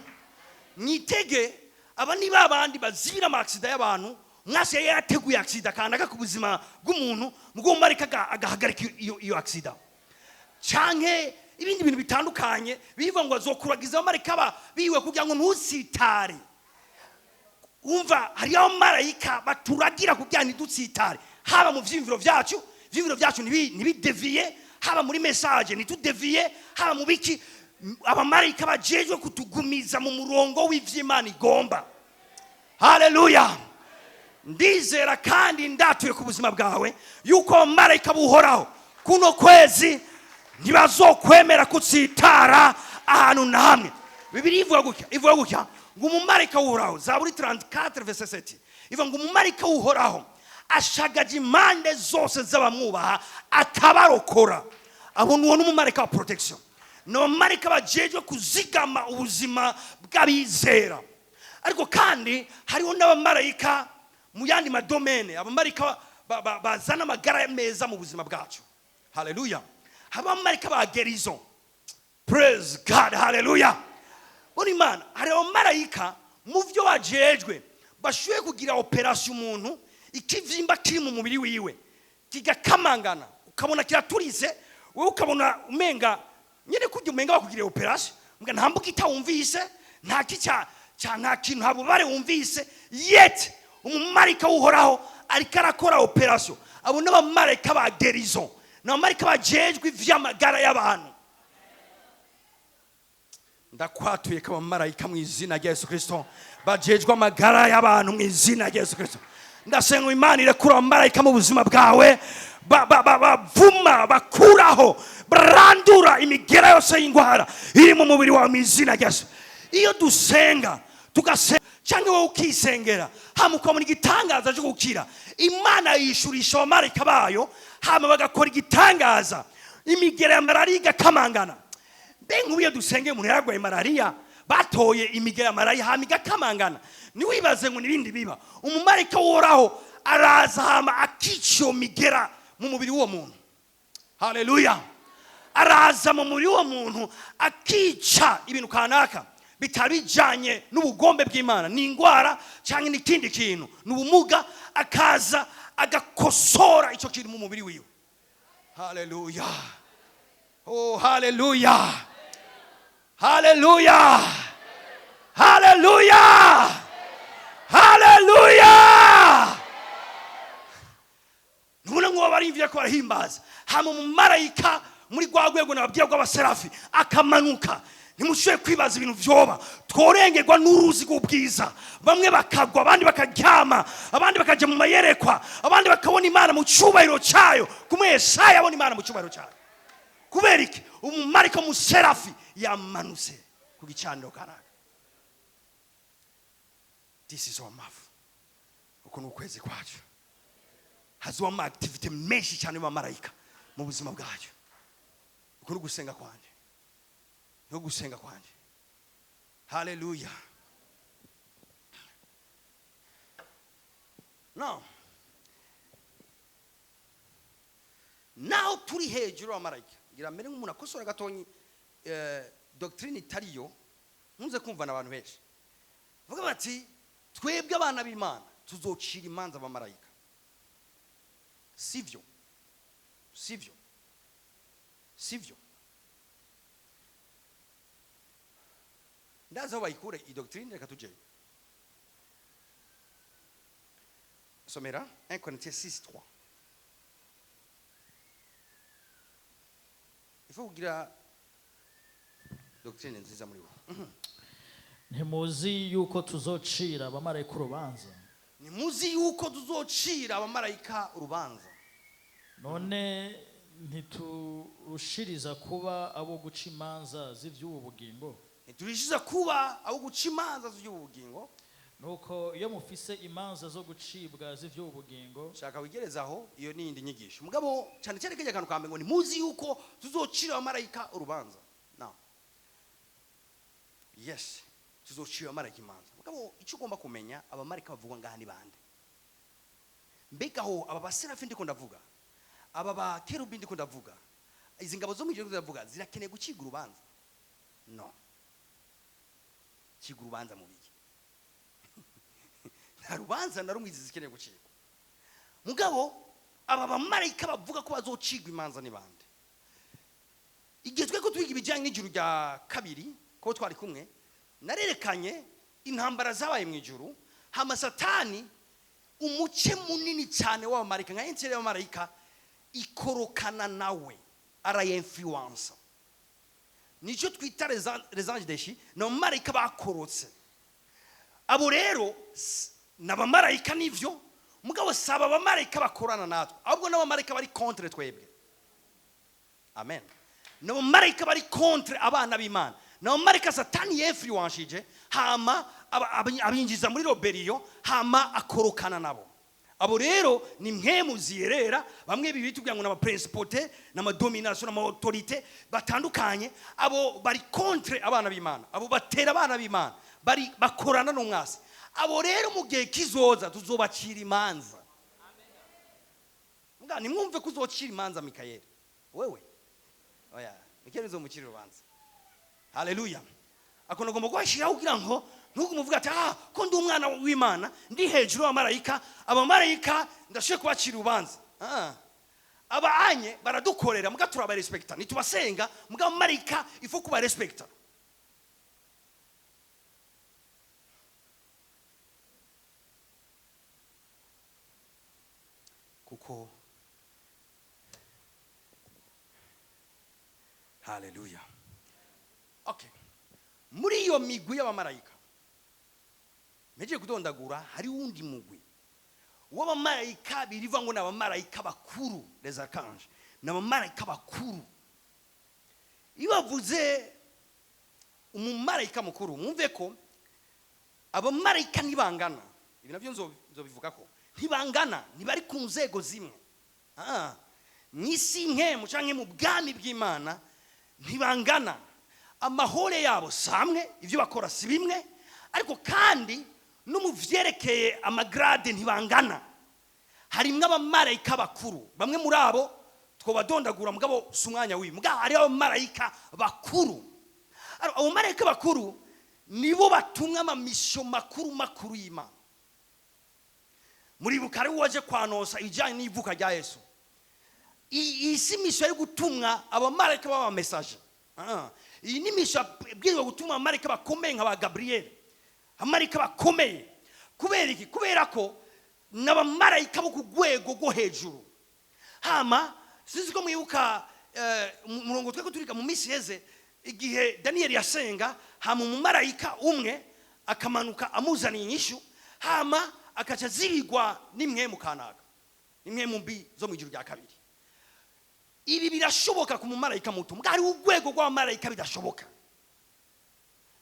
Mwitege aba ni babandi bazibira amaksida y'abantu, mwase yateguye aksida kanaka ku buzima bw'umuntu, mugo marayika agahagarika iyo aksida. Canke ibindi bintu bitandukanye biva ngo azokuragiza abamarayika biwe kugira ngo ntusitare. Umva hari abamarayika baturagira kugira ntidutsitare, haba mu vyimviro vyacu nibideviye, haba muri message nitudeviye, haba mu biki abamarayika bajejwe kutugumiza mu murongo w'ivy'Imana igomba. Haleluya. Ndizera kandi ndatuye ku buzima bwawe yuko abamarayika buhoraho kuno kwezi ntibazokwemera kutsitara ahantu na hamwe. Bibiliya ivuga gutya ngo umumarayika uhoraho, Zaburi 34:7, ivuga ngo umumarayika uhoraho ashagaje impande zose z'abamwubaha akabarokora. Abo nuwo n'umumarayika wa protection. No marayika bajejwe kuzigama ubuzima bw'abizera. Ariko kandi hariho n'abamarayika mu yandi madomene, abamarayika bazana amagara meza mu buzima bwacu. Haleluya. Abamarayika ba gerison. Praise God. Haleluya. Buri Imana hari abamarayika mu byo bajejwe bashuye kugira operation umuntu ikivyimba kiri mu mubiri wiwe kigakamangana, ukabona kiraturize, wewe ukabona umenga nyine kujya umenga bakugiriye operation, mbwa ntambuka itawumvise, nta kintu habubare wumvise, yet umumarayika uhoraho ariko arakora operation. Abo n'abamarayika ba gerison, n'abamarayika bajejwe ivy'amagara y'abantu. Ndakwatuye kama marayika mu izina rya Yesu Kristo bajejwe amagara y'abantu mu izina rya Yesu Kristo. Ndasenga Imana irekura abamarayika mu buzima bwawe, bavuma bakuraho brandura imigera yose y'ingwara iri mu mubiri wawe mu izina rya Yesu. Iyo dusenga tugasenga cyangwa wowe ukisengera hamuka muri gitangaza cyo gukira, Imana yishurisha abamarayika bayo hama bagakora igitangaza imigera ya malariya igakamangana. Mbe nk'ubuye dusenge umuntu yaragwaye malariya batoye imigera ya malariya hama igakamangana, niwibaze ngo nibindi biba. Umumarayika woraho araza hama akica migera mu mubiri w'uwo muntu. Haleluya. Araza mu mubiri w'uwo muntu akica ibintu kanaka bitabijanye n'ubugombe bw'Imana, ni ingwara cyangwa n'ikindi kintu, n'ubumuga, akaza agakosora icyo kintu mu mubiri wiwe. Haleluya. Oh, haleluya. Haleluya. Haleluya. Haleluya. Nubona ngo barimvye ko barahimbaza, hama umumarayika muri gwa rwego nababwira rw'abaserafi akamanuka. Nimushoboye kwibaza ibintu vyoba, tworengerwa n'uruzi rw'ubwiza. Bamwe bakagwa, abandi bakaryama, abandi bakaja mu mayerekwa, abandi bakabona Imana mu cyubahiro cyayo. Kumwe Yesaya abona Imana mu cyubahiro cyayo. Kubera iki? Umumarayika muserafi yamanutse ku gicaniro kanaka. This is our mouth. Uko n'ukwezi kwacu hazuba ama activity menshi cyane y'abamarayika mu buzima bwacu. Uko n'ugusenga kwanje, no gusenga kwanje. Haleluya. Now turi hejuru y'abamarayika. Ngira mbere nk'umuntu akosora gatonyi doctrine itariyo, ntuze kumva n'abantu benshi vuga bati twebwe abana b'Imana tuzocira imanza abamarayika. Sivyo. Ndaza aho bayikure i doctrine, reka tujye somera 1 Corinthiens 6:3. Ifo kugira doctrine nziza muri bo. Ntimuzi yuko tuzocira abamarayika urubanza. Nimuzi yuko tuzocira abamarayika urubanza. None ntiturushiriza kuba abo guca imanza z'ivy'ubu bugingo. Niturishiza kuba abo guca imanza z'ivy'ubu bugingo. Nuko iyo mufise imanza zo gucibwa z'ivy'ubu bugingo, shaka wigerezaho iyo nindi nyigisho. Mugabo cyane cyane kije kantu kambe ngo nimuzi yuko tuzocira abamarayika urubanza. Now. Yes. Tuzocira abamarayika imanza. Mugabo icyo ugomba kumenya, abamarayika bavugwa ngaha ni bande? Mbega ho aba baserafi ndiko ndavuga, aba ba kerubi ndiko ndavuga, izi ngabo zo mu ijuru ndavuga zirakeneye guciga urubanza? No. Ciga urubanza mu biki? Nta rubanza na rumwe zikeneye gucigwa. Mugabo aba bamarayika bavuga ko bazocigwa imanza ni bande? Igezwe ko twiga ibijyanye n'ijuru rya kabiri ko twari kumwe, narerekanye intambara zabaye mu ijuru, hama Satani umuce munini cyane w'abamarayika nka intere y'abamarayika ikorokana nawe, arayinfluence. Nicyo twita les anges déchus, n'abamarayika bakorotse. Abo rero n'abamarayika nivyo, mugabo saba abamarayika bakorana natwe, ahubwo n'abamarayika bari contre twebwe. Amen. N'abamarayika bari contre abana b'Imana. N'abamarayika Satani yinfluenceje, hama abinjiza muri roberiyo, hama akorokana nabo. Abo rero ni mpemu ziyerera, bamwe bibita kugira ngo n'aba principauté n'ama domination n'ama autorité batandukanye. Abo bari contre abana b'Imana, abo batera abana b'Imana, bari bakorana n'umwasi. Abo rero mu gihe kizoza tuzobacira imanza. Mga nimwumve kuzocira imanza Mikayeli. Wewe oya Mikayeli uzomucira urubanza. Haleluya. Akono gomba kwashira kugira ngo ntugumuvuga ati ko ndi umwana w'Imana ndi hejuru y'abamarayika, abamarayika ndashe kubacira urubanza. Aba anye baradukorera muga turaba respecta, nitubasenga muga abamarayika ifo kuba respecta. Kuko haleluya. Okay. Muri iyo migwi y'abamarayika meje kudondagura hari wundi mugwi w'abamarayika biriva ngo n'abamarayika bakuru, les archanges, n'abamarayika bakuru. Ibavuze umumarayika mukuru, mwumve ko abamarayika nibangana. Ibi navyo nzobivuga ko ntibangana, ntibari ku nzego zimwe. mwisi nkemu canke mu bwami bw'Imana ntibangana, amahore yabo samwe, ivyo bakora si bimwe, ariko kandi no mu vyerekeye amagrade ntibangana. Harimwo abamarayika bakuru, bamwe muri abo twobadondagura mugabo sumwanya wi, mugabo ari abamarayika bakuru. Abo marayika bakuru nibo batumwa amamisho makuru y'Imana. Muri bukare waje kwanosa ijanye n'ivuka rya Yesu, isi misho yo gutumwa abamarayika baba message. Iyi ni misho bwirizwa gutuma abamarayika bakomeye nka ba Gabriel, abamarayika bakomeye. Kubera iki? Kubera ko n'abamarayika bo kugwego go hejuru. Hama sinzi ko mwibuka murongo tweko turika mu misi yeze, igihe Daniel yasenga, hama umumarayika umwe akamanuka amuzaniye inyishu, hama akaca zirigwa nimwe mu kanaka, nimwe mu mbi zo mu ijuru rya kabiri. Ibi birashoboka ku mumarayika muto, mbwa ari urwego rw'abamarayika bidashoboka.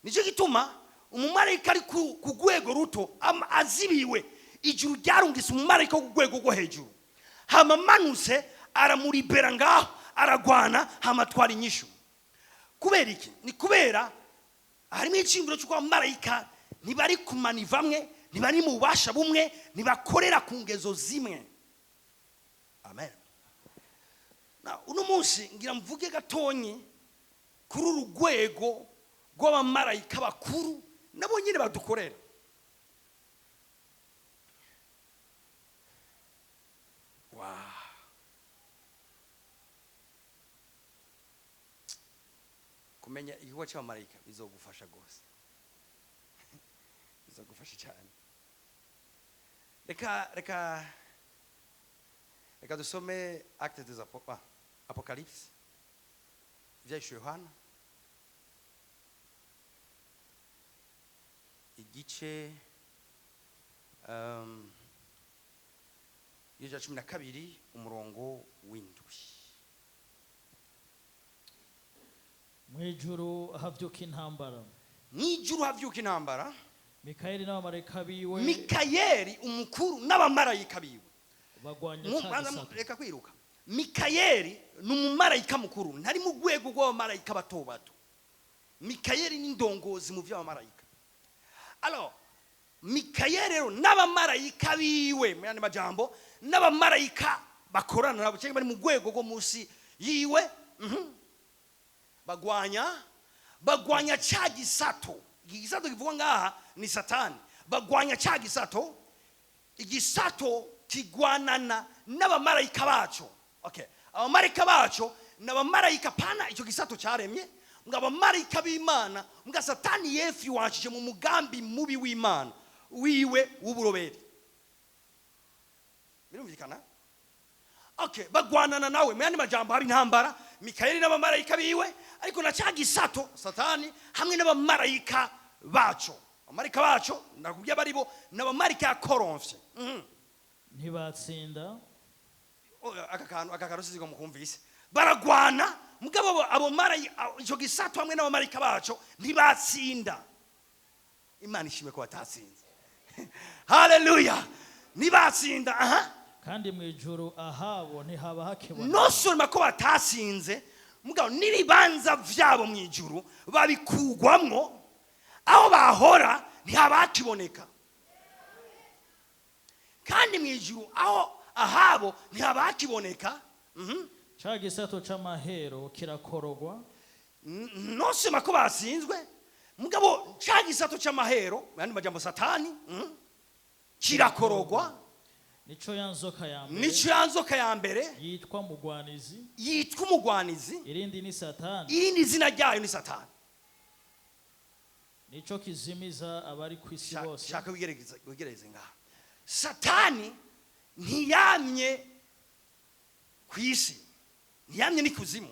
Nico gituma umumarayika ari ku rwego ruto azibiwe, ijuru ryarungise umumarayika ku rwego rwo hejuru, hama manuse aramuribera ngaho aragwana, hama twara inyishu. Kubera iki? Ni kubera harimo icingiro cy'uko abamarayika ntibari kumaniva amwe, ntibari mu bubasha bumwe, ntibakorera ku ngezo zimwe. Amen. Na uno munsi ngira mvuge gatonyi kuri urugwego rw'abamarayika bakuru nabo nyine badukorera. Kumenya igikorwa cy'abamarayika bizogufasha gose. Bizogufasha cyane. Reka dusome Actes des Apocalypse, Ivyahishwe Yohana igice ya 12 umurongo w'indwi. Mwijuru havyuka intambara. Mwijuru havyuka intambara. Mikayeli n'abamarayika biwe. Mikayeli umukuru n'abamarayika biwe bagwanya cyane. Reka kwiruka. Mikayeli n'umumarayika mukuru, ntari mu rwego rw'abamarayika bato bato. Mikayeli ni ndongozi mu vy'abamarayika. Alors Mikayeli rero n'abamarayika biwe, muyandi majambo, n'abamarayika bakorana nabo cyangwa bari mu rwego rwo munsi yiwe, bagwanya cya gisato. Igisato kivuga ngaha ni Satani. Bagwanya cya gisato, igisato kigwanana n'abamarayika bacu. Okay, abamarayika bacu n'abamarayika pana icyo gisato cyaremye, ngo abamarayika b'Imana, ngo Satani yefi washije mu mugambi mubi w'Imana wiwe w'uburoberi. Birumvikana? Okay, bagwanana nawe, muyandi majambo hari intambara, Mikayeli n'abamarayika biwe, ariko na cya gisato Satani hamwe n'abamarayika bacu. Abamarayika bacu nakubye baribo n'abamarayika koromfye. Ntibatsinda. Akakaro sizigo mukumvise. Baragwana, mugabo abo marayika icyo gisato hamwe n'abamarayika bacu ntibatsinda. Imana ishimwe ko batatsinze. Hallelujah. Ntibatsinda. Kandi mwijuru ahabo ntihaba hakibona. Nosoma ko batasinze, mugabo niribanza vyabo mwijuru babikugwamwo, aho bahora ntihaba hakiboneka. Kandi mwijuru aho ahabo ntihaba hakiboneka. Cha gisato c'amahero kirakorogwa. Nosoma ko basinzwe, mugabo cha gisato c'amahero, yani majambo Satani, kirakorogwa. Nico yanzoka ya mbere yitwa umugwanizi. Irindi ni Satani. Irindi zina ryayo ni Satani. Nico kizimiza abari kwisi bose. Shaka wigereze ngaha. Satani ntiyamye kwisi, ntiyamye ni kuzimu.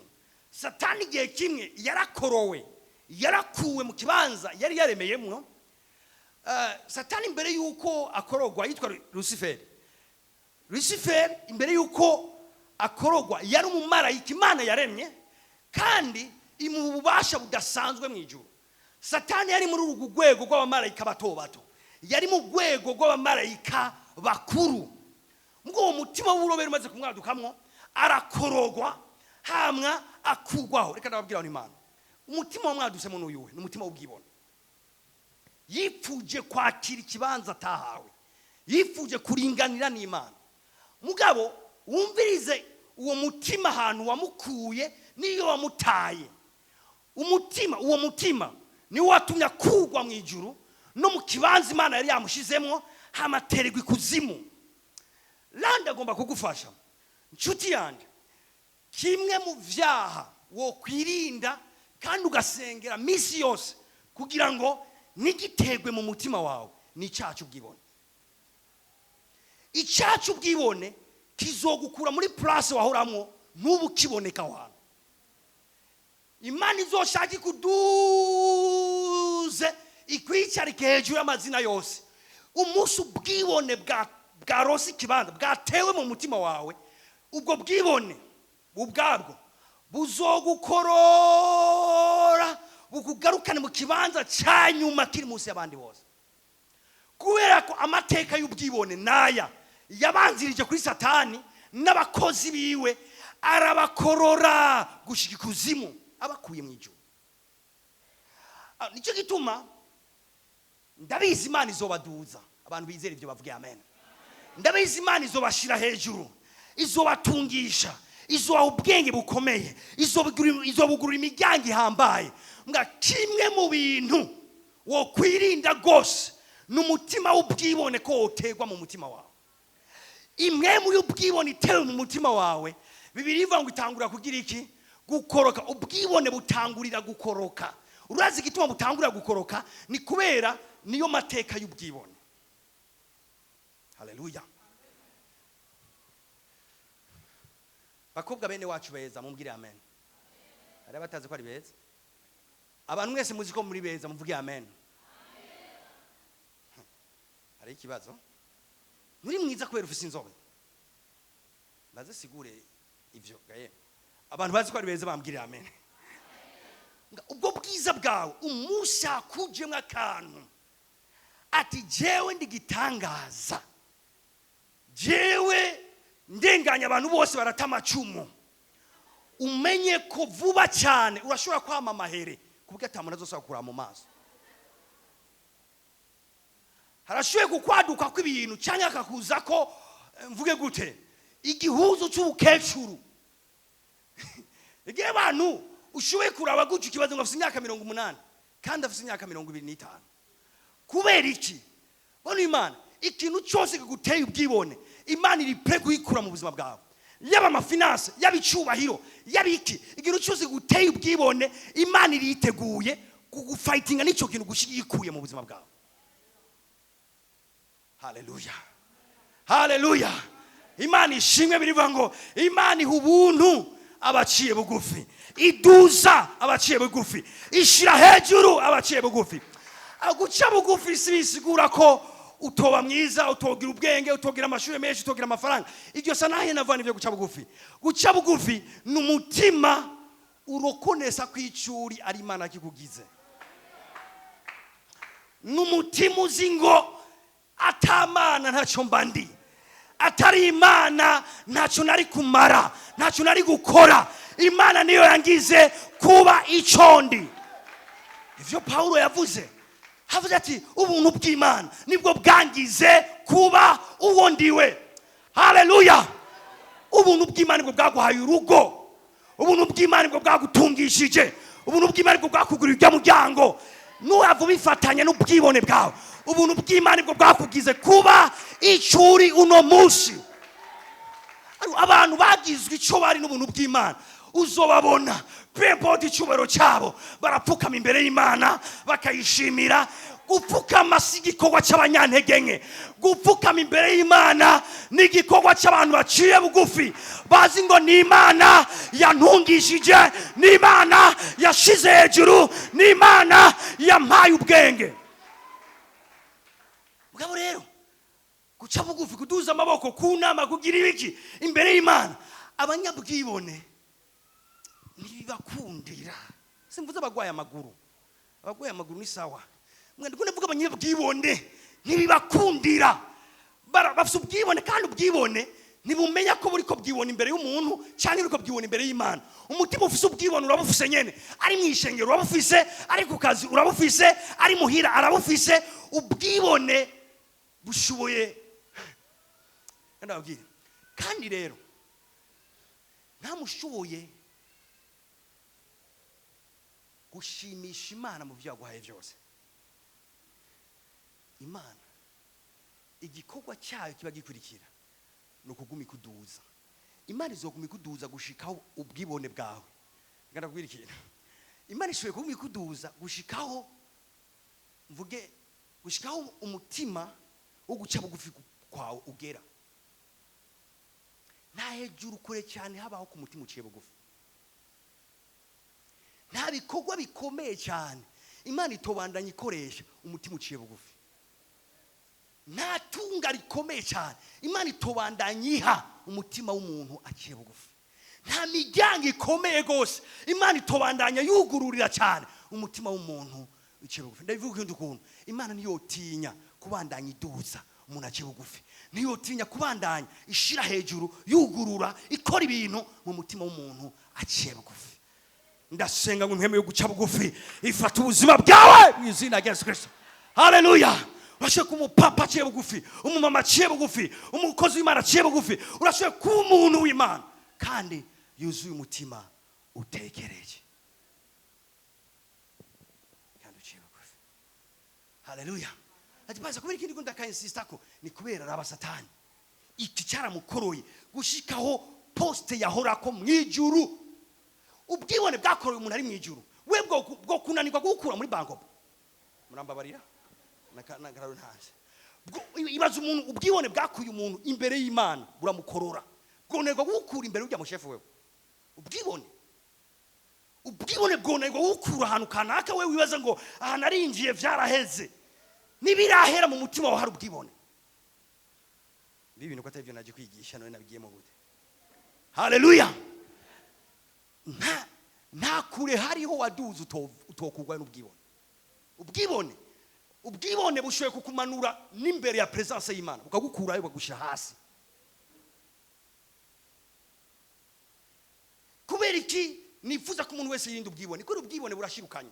Satani gihe kimwe yarakorowe, yarakuwe mu kibanza yari yaremeyemwo. Satani mbere yuko akorogwa yitwa Lucifer. Lucifer imbere yuko akorogwa yari umumarayika Imana yaremye, kandi imububasha budasanzwe mu ijuru. Satani yari muri urugu rwego rw'abamarayika bato bato, yari mu rwego rw'abamarayika bakuru. Ngo umutima w'urobero maze kumwadukamwo, arakorogwa hamwa akugwaho. Reka ndababwira Imana umutima wa mwadusemo n'uyuwe n'umutima w'ubwibone. Yipfuje kwakira ikibanza atahawe, yipfuje kuringanira n'Imana. Mugabo wumvirize uwo mutima ahantu wamukuye niyo wamutaye. Uwo mutima ni watumya kugwa mu ijuru no mu kibanza Imana yari yamushizemo hamaterwa ikuzimu. Landa agomba kugufasha nshuti yanjye, kimwe mu vyaha wo kwirinda kandi ugasengera misi yose kugira ngo nigitegwe mu mutima wawe ni icyacu bwibone. Icyacu bwibone kizogukura muri place wahoramwo n'ubu kiboneka wana. Imana izoshaka kuduze ikwicarike hejuru y'amazina yose. Umunsi ubwibone bwa rosi kibanza bwatewe mu mutima wawe, ubwo bwibone ubwabwo buzogukorora bukugarukane mu kibanza cyanyuma kiri munsi y'abandi bose. Kubera ko amateka y'ubwibone naya yabanzirije kuri Satani n'abakozi biwe, arabakorora gushika ikuzimu abakuye mu ijuru. Nicyo gituma ndabizi Imana izobaduza. Abantu bizera ibyo bavuge amen. Ndabizi Imana izobashira hejuru, izobatungisha, izobaha ubwenge bukomeye, izobugurura imiryango ihambaye. Mbwa kimwe mu bintu wo kwirinda gose n'umutima w'ubwibone ko wotegwa mu mutima wawe. Imwe muri ubwibone itewe mu mutima wawe, Bibiliya ivuga ngo itangura kugira iki? Gukoroka. Ubwibone butangurira gukoroka. Urazi igituma butangurira gukoroka? Ni kubera niyo mateka y'ubwibone. Haleluya. Bakobwa bene wacu beza mumbwire amen. Ari bataze ko ari beza? Abantu mwese muzi ko muri beza muvuge amen. Hari ikibazo? Muri mwiza kubera ufise inzobe. Baze sigure ivyo gaye. Abantu bazi ko ari beza bambwire amen. Ubwo bwiza bwawe umusha kujemwa akantu ati jewe ndigitangaza, jewe ndenganya abantu bose baratamacumu. Umenye ko vuba cyane urashobora kwama mahere kubwo atamana zose akura mu maso. Harashoye kukwaduka kw'ibintu cyangwa akakuza ko mvuge gute igihuzo cy'ubukecuru. Igihe abantu ushoboye kuraba gucu kibazo ngo afite imyaka 80 kandi afite imyaka 25. Kubera iki? Bano Imana ikintu cyose kiguteye ubwibone, Imana iri pre kuyikura mu buzima bwawe. Yaba amafinance, yaba icubahiro, yaba iki, ikintu cyose kiguteye ubwibone, Imana iri yiteguye kugufightinga n'icyo kintu gushigikuye mu buzima bwawe. Haleluya. Haleluya. Imana ishimwe birivuga ngo Imana ihubuntu abaciye bugufi, iduza abaciye bugufi, ishira hejuru abaciye bugufi. Aguca bugufi sibisigura ko utoba mwiza, utogira ubwenge, utogira amashuri menshi, utogira amafaranga. Iryo sanahe navana ivyo guca bugufi. Guca bugufi n'umutima urokonesa kw'icuri ari Imana kikugize. N'umutima uzingo atamana ntacyo mbandi, atari Imana ntacyo nari kumara, ntacyo nari gukora. Imana niyo yangize kuba icondi. Ivyo Paulo yavuze. Havuze ati ubuntu bw'Imana nibwo bwangize kuba uwo ndiwe. Haleluya. Ubuntu bw'Imana nibwo bwaguhaye urugo, ubuntu bw'Imana nibwo bwagutungishije, ubuntu bw'Imana nibwo bwakugurira umuryango. Nuhavu bifatanya n'ubwibone bwawe, ubuntu bw'Imana nibwo bwakugize kuba icuri uno munsi. Abantu bagizwe ico bari n'ubuntu bw'Imana uzobabona pepoti icubero cyabo barapfukama imbere y'Imana bakayishimira. Gupfukama si igikorwa cy'abanyantege nke, gupfukama imbere y'Imana ni igikorwa cy'abantu baciye bugufi, bazi ngo ni Imana yantungishije, ni Imana yashize hejuru, ni Imana yampaye ubwenge. Mugabo rero guca bugufi, kuduza amaboko, kunama, kugira ibiki imbere y'Imana, abanyabwibone ntibakundira. Simvuze abagwaye amaguru, abagwaye amaguru ni sawa. Mwende kunavuga abanyabwibone ntibakundira. Bafite ubwibone kandi ubwibone ntibumenya ko buriko bwibona imbere y'umuntu cyane buriko bwibona imbere y'Imana. Umutima ufise ubwibona urabufise nyene, ari mwishengero urabufise, ari ku kazi urabufise, ari muhira arabufise. Ubwibone bushoboye ndababwira. Kandi rero ntamushoboye gushimisha Imana mu byo yaguhaye byose. Imana igikorwa cyayo kiba gikurikira nukuguma ikuduza. Imana izoguma ikuduza gushikaho ubwibone bwawe. Ngandabwira ikintu, Imana ishoboye kuguma ikuduza gushikaho mvuge gushikaho umutima wo guca bugufi kwawe ugera. Nta hejuru kure cyane habaho ku mutima uciye bugufi. Nta bikorwa bikomeye cyane Imana itobandanya ikoresha umutima uciye bugufi. Nta tunga rikomeye cyane Imana itobandanya iha umutima w'umuntu aciye bugufi. Nta miryango ikomeye gose Imana itobandanya yugururira cyane umutima w'umuntu uciye bugufi. Ndabivuga ukuntu Imana niyo tinya kubandanya iduza umuntu aciye bugufi, niyo tinya kubandanya ishira hejuru yugurura ikora ibintu mu mutima w'umuntu aciye bugufi. Ndasenga ngo impeme yo guca bugufi ifata ubuzima bwawe mu izina rya Yesu Kristo. Haleluya. Urashobora kuba umupapa aciye bugufi, umumama aciye bugufi, umukozi w'Imana aciye bugufi. Urashobora kuba umuntu w'Imana kandi yuzuye umutima utekereje kandi uciye bugufi. Haleluya. Ati baza kubera ikindi gunda kainsista ko ni kubera raba Satani iki cyaramukoroye gushikaho poste yahorako mwijuru. Ubwibone bwakoroye umuntu ari mwijuru, we bwo kunanirwa gukura muri bankobo. Murambabarira nagararo ntaje. Ibaza umuntu ubwibone bwakuye umuntu imbere y'Imana buramukorora. Bwonerwa gukura imbere y'ujya mu chef wewe. Ubwibone bwonerwa gukura ahantu kanaka we wibaza ngo aha narinjiye vyaraheze. Nibirahera mu mutima wa hari ubwibone. Ibintu ko atavyo naje kwigisha none nabigiyemo gute. Haleluya. Nta kure hariho waduza utokugwa n'ubwibone. Ubwibone bushoye kukumanura n'imbere ya presence y'Imana ukagukurayo bagushira hasi. Kubera iki nifuza ko umuntu wese yirinda ubwibone? Kuko ubwibone burashirukanye.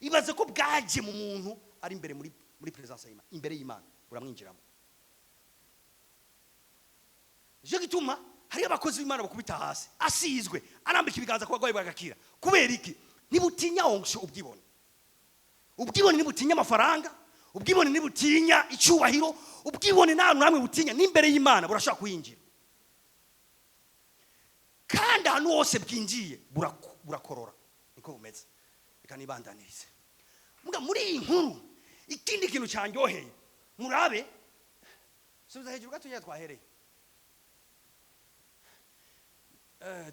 Ibaze ko bwaje mu muntu ari imbere muri presence y'Imana, imbere y'Imana buramwinjiramo. Je gituma hari abakozi b'Imana bakubita hasi asizwe arambika ibiganza kwa bagwayi bagakira. Kubera iki? Nibutinya onksho ubwibone. Ubwibone nibutinya amafaranga, ubwibone nibutinya icyubahiro, ubwibone nta namwe butinya n'imbere y'Imana burashaka kuyinjira. Kandi hano hose bwinjiye burakorora. Niko bumeze. Reka nibandanirize. Muga muri iyi nkuru ikindi kintu cyanyoheye murabe subiza hejuru gatoya twahereye.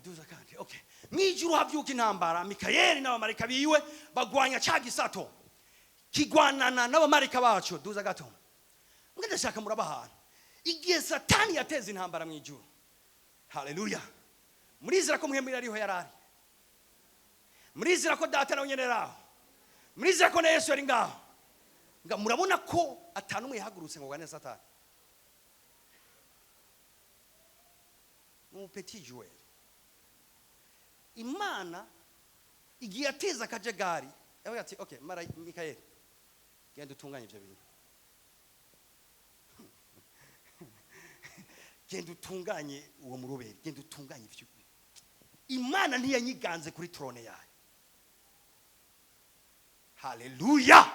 Duza kandi okay. Mwijuru havyuka intambara, Mikayeli n'abamarika biwe bagwanya cya gisato kigwanana n'abamarika bacu. Duza gato ndashaka murabahana igihe Satani yateza intambara mwijuru. Haleluya. Murizira ko muhemurira ariho yarari, murizira ko data nawe nyene raho, murizira ko na Yesu yari ngaho. Nga murabona ko atanumwe yahagurutse ngo gane Satani. Mu petit joueur Imana igiye ateza akajagari yavuga ati okay mara Mikayeli genda utunganye ibyo bintu. Genda utunganye uwo muroberi, genda utunganye ibyo. Imana ntiyanyiganze kuri trone yayo. Haleluya.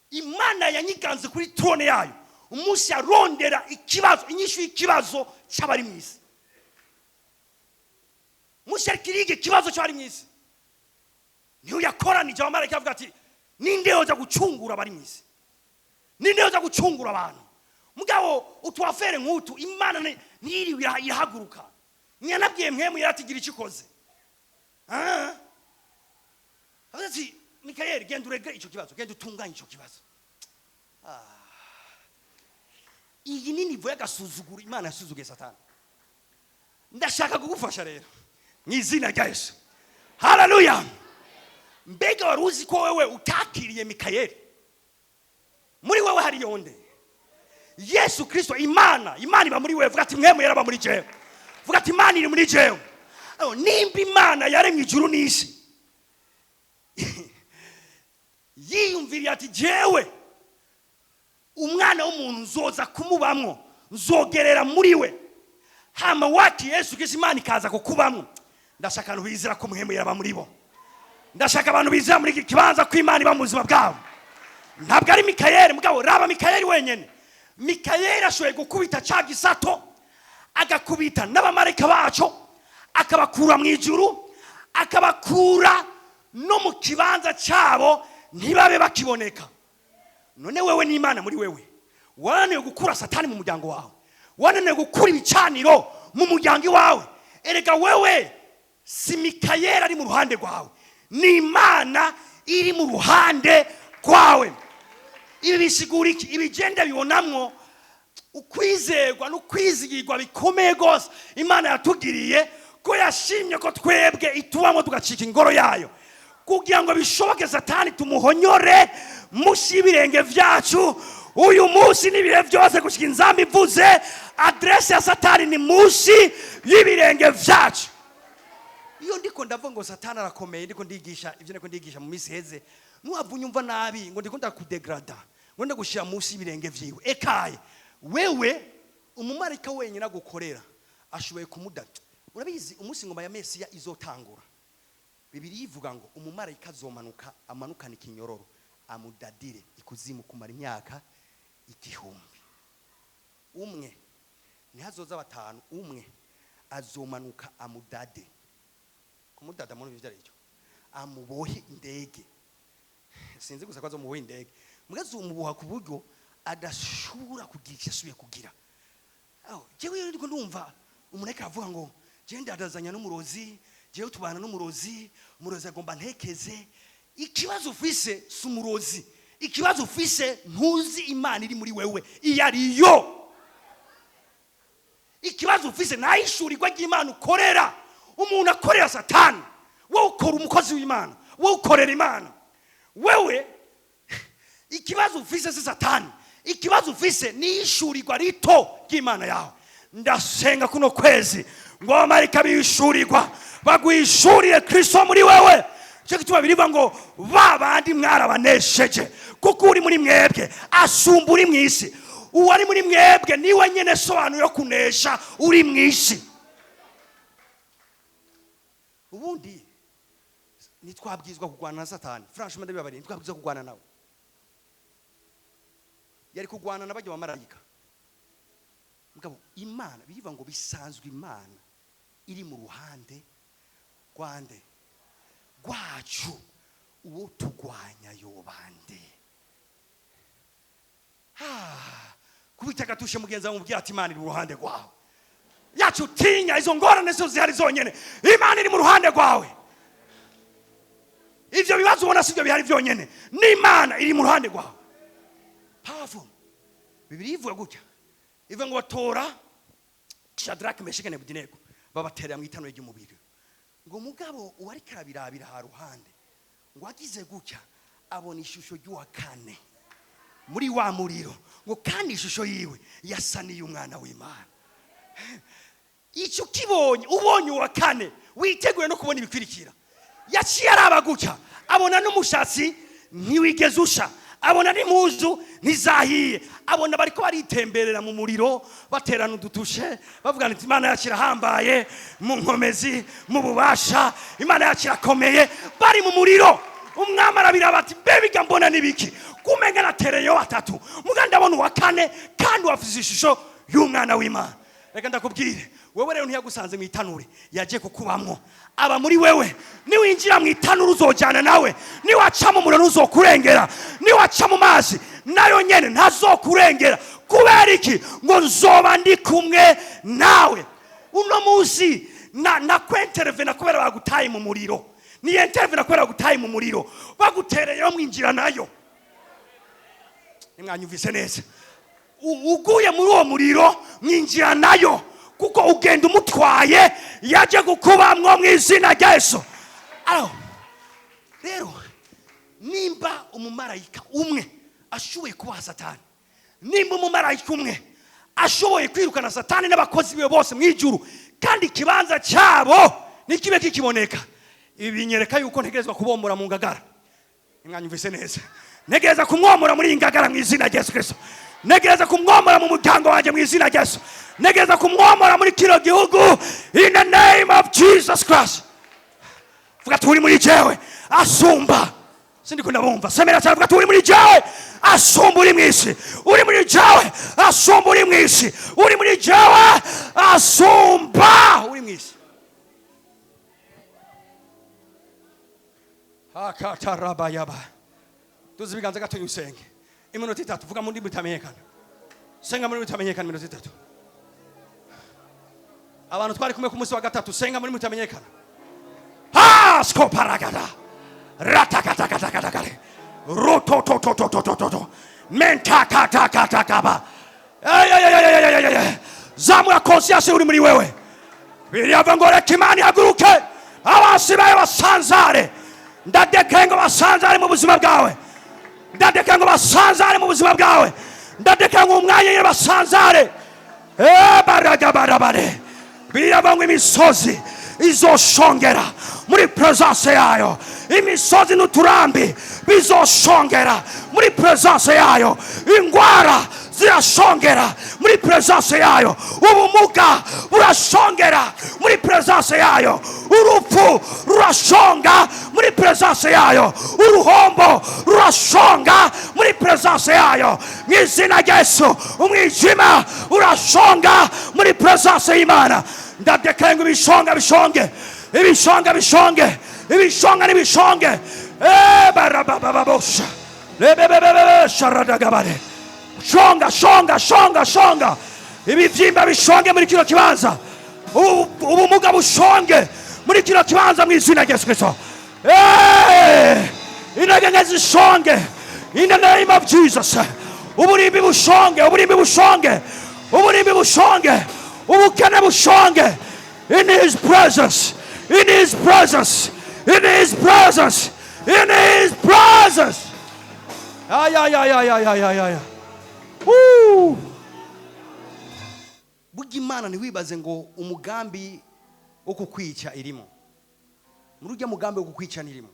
Imana yanyiganze kuri trone yayo umunsi yarondera ikibazo, inyishu y'ikibazo cy'abari mu isi. Mushya kirige ikibazo cy'abari mu isi. Niyo yakoranije abamarayika avuga ati ninde yoza gucungura abari mu isi, ninde yoza gucungura abantu. Mugabo utwafere nk'utu Imana ntiri yahaguruka. Nyanabwiye mwemu yaratigira ikikoze. Ati Mikayeli genda urege icyo kibazo, genda utunganye icyo kibazo. Iyi ni nivo y'agasuzuguro Imana yasuzuguye Satani. Ndashaka kugufasha rero mu izina rya Yesu. Haleluya. Mbega waruzi ko wewe utakiriye Mikayeli? Muri wewe hari yonde. Yesu Kristo imana iba muri wewe. Vuga ati mwemu yaraba muri jewe. Vuga ati imana iri muri jewe. Nimba imana yaremye ijuru n'isi yiyumviriye ati jewe umwana w'umuntu nzoza kumubamwo, nzogerera muri we, hama wati Yesu Kristo imana ikaza kukubamwo, ndashaka abantu bizera ko mwemu yaraba muri bo. Ndashaka abantu bizera muri kibanza ko imana iba mu buzima bwabo. Ntabwo ari Mikayeli mugabo, raba Mikayeli wenyene. Mikayeli ashoboye gukubita ca gisato, agakubita n'abamarayika bacu, akabakura mu ijuru, akabakura no mu kibanza cyabo ntibabe bakiboneka. None wewe ni imana muri wewe, wananiwe gukura satani mu muryango wawe, wananiwe gukura ibicaniro mu muryango wawe. Erega wewe si Mikayeli ari mu ruhande rwawe, ni imana iri mu ruhande rwawe. Ibi bisigura iki? Ibigenda bibonamwo ukwizerwa no kwizigirwa bikomeye gose imana yatugiriye, ko yashimye ko twebwe itubamo tugacika ingoro yayo, kugira ngo bishoboke satani tumuhonyore mushi y'ibirenge vyacu. Uyu munsi n'ibihe byose gushika inzamba ivuze, adresse ya satani ni mushi y'ibirenge vyacu. Iyo ndiko ndavuga ngo satani arakomeye, ndiko ndigisha ivyo ndiko ndigisha mu misi heze, nuhavunye umva nabi ngo ndiko ndakudegrada, ngo ndagushira mushi y'ibirenge vyiwe. Ekaye wewe umumarika wenyine agukorera ashoboye kumudata. Urabizi umunsi ngoma ya Mesiya izotangura, Bibiliya ivuga ngo umumarayika azomanuka amanukana ikinyororo amudadire ikuzimu kumara imyaka 1000. Umwe ntihazoza batanu, umwe azomanuka amudade. Kumudada muri bivyo aricyo amubohe indege. Sinzi gusa ko azomubohe indege, mugazo umuboha ku buryo adashura kugira icyo kugira. Jewe ndiko ndumva umuneka avuga ngo je ndadazanya n'umurozi, jewe tubana n'umurozi, umurozi agomba ntekeze. Ikibazo ufise si umurozi, ikibazo ufise ntuzi imana iri muri wewe iyariyo. Ikibazo ufise nayishurirwa ry'Imana ukorera. Umuntu akorera satani, wowe ukora umukozi w'Imana, wowe ukorera Imana. Wewe ikibazo ufise si satani, ikibazo ufise ni ishurirwa rito ry'Imana yawe. Ndasenga kuno kwezi ngo amarika bishurirwa bagwishuriye Kristo muri wewe. Cyo gituma biriva ngo babandi mwarabanesheje, kuko uri muri mwebwe asumba uri mwisi. Uwari muri mwebwe niwe nyene sobanuro yo kunesha uri mwisi. Ubundi nitwabwizwa kugwana na satani, franchement ndabibabari, nitwabwizwa kugwana nawe. Yari kugwana nabajya bamarayika. Mugabo imana biriva ngo bisanzwe imana iri mu ruhande rwande rwacu, uwo tugwanya yobande. Kubitaka tushe mugenza mubwira ati imana iri mu ruhande rwawe. Yacu tinya izo ngorane zo zihari zonyene, imana iri mu ruhande rwawe. Ivyo bibazo ubona sivyo bihari vyonyene, ni imana iri mu ruhande rwawe. Powerful. Bibiliya ivuga gutya, ivuga ngo batora Shadraka, Meshaki na Abedenego babaterera mu itanura ry'umubiri. Ngo mugabo uwari karabirabira ha ruhande ngo agize gutya abona ishusho y'uwa kane muri wa muriro, ngo kandi ishusho yiwe yasaniye umwana w'Imana. Icyo kibonye ubonye uwa kane witeguye no kubona ibikwirikira. Yaciye araba gutya abona n'umushatsi ntiwigeze usha, abona n'impuzu ntizahiye, abona bariko baritemberera mu muriro baterana udutushe bavuga ati imana yakira hambaye mu nkomezi mu bubasha, imana yakira komeye, bari mu muriro. Umwami arabiraba ati bebiga mbona nibiki kumenga natereyo batatu, muganda abona uwa kane kandi wafise ishusho y'umwana w'Imana. Reka ndakubwire wewe rero ntiyagusanze mu itanure, yaje kukubamwo. Aba muri wewe, niwinjira mu itanure uzojana nawe, niwaca mu muriro uzokurengera, niwaca mu mazi nayo nyene ntazokurengera. Kubera iki? Ngo nzoba ndi kumwe nawe. Uno munsi na kwentervena kubera bagutaye mu muriro, ni intervena kubera bagutaye mu muriro, bagutereyo mwinjira nayo. Nimwanyumvise neza, uguye muri uwo muriro mwinjira nayo, kuko ugenda umutwaye yaje gukubamwo mu izina rya Yesu. Rero nimba umumarayika umwe ashoboye kubaha satani, nimba umumarayika umwe ashoboye kwirukana satani n'abakozi be bose mu ijuru kandi ikibanza cyabo nikibe kikiboneka, ibi binyereka yuko ntegerezwa kubomora mu ngagara. Mwanyumvise neza? Ntegereza kumwomora muri ingagara mu izina rya Yesu Kristo. Ntegereza kumwomora mu muryango wanjye mu izina rya Yesu. Ntegereza kumwomora muri kino gihugu in the name of Jesus Christ. Vuga turi muri jewe asumba. Sindiko ndabumva. Semera cyane vuga turi muri jewe asumba uri mwisi. Uri muri jewe asumba uri mwisi. Uri muri jewe asumba uri mwisi. Akatarabayaba. Tuzi biganza gato yusenge. Iminota 3 vuga mundi bitamenyekana. Senga muri bitamenyekana iminota 3. Abantu twari kumwe ku munsi wa gatatu senga muri bitamenyekana. Ha skoparagada. Ratakatakatakataka. Rotototototototo. Mentakatakatakaba. Zamura conscience uri muri wewe. Biriyavangora kimani haguruke. Abasibaye basanzare. Ndadekengo basanzare mu buzima bwawe. Ndadekengo basanzare mu buzima bwawe. Ndadekengo umwanya ye basanzare. Baragabarabare. Biriyavangwa imisozi izoshongera muri presence yayo. Imisozi n'uturambi bizoshongera muri presence yayo. Ingwara zirashongera muri presence yayo. Ubumuga burashongera muri presence yayo. Urupfu rurashonga muri presence yayo. Uruhombo rurashonga muri presence yayo. Mwizina rya Yesu umwijima urashonga muri presence y'Imana. Ndadekenga ibishonga bishonge. Ibishonga bishonge. Ibishonga nibishonge. Barabababosha. Lebebebebe sharadagabare. Shonga shonga shonga shonga. Ibivyimba bishonge muri kino kibanza. Ubumuga bushonge muri kino kibanza mu izina rya Yesu Kristo. Intege zishonge in the name of Jesus. Uburimbi bushonge, uburimbi bushonge. Uburimbi bushonge. Ubukene bushonge in his presence. In his presence. In his presence. In his presence. Ay. Woo! Bugimana ntiwibaze ngo umugambi wo kukwica irimo. Murujya mugambi wo kukwica nirimo.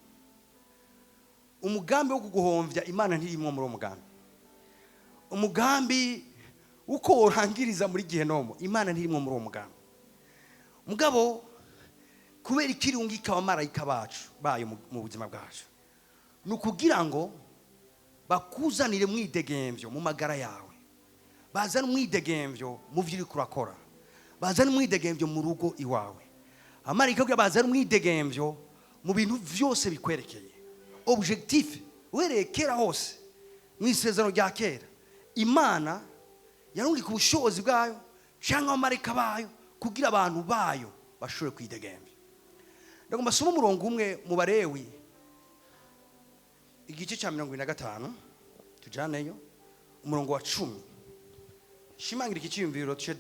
Umugambi wo kuguhomvya Imana ntirimo muri umugambi. Umugambi uko urangiriza muri gihenomo Imana ntirimo muri umugambi. Mugabo kubera ikirungika abamarayika bacu bayo mu buzima bwacu. Nukugira ngo bakuzanire mwidegemvyo mu magara yawe. Bazana mwidegemvyo mu vyiri kurakora. Bazana mwidegemvyo mu rugo iwawe. Amarayika bwa bazana mwidegemvyo mu bintu vyose bikwerekeye. Objectif werekera hose mwisezerano rya kera. Imana yarungi ku bushobozi bwayo cyangwa amarayika bayo kugira abantu bayo bashobore kwidegemvya. Ndagomba soma umurongo umwe mu Barewi igice cya 25 tujaneyo umurongo wa 10. Shimangira iki cyiyumviro cye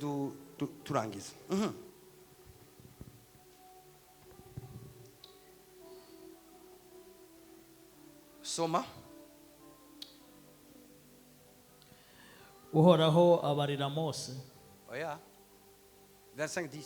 turangiza. Soma. Uhoraho abarira Mose. Oya. Verset 10.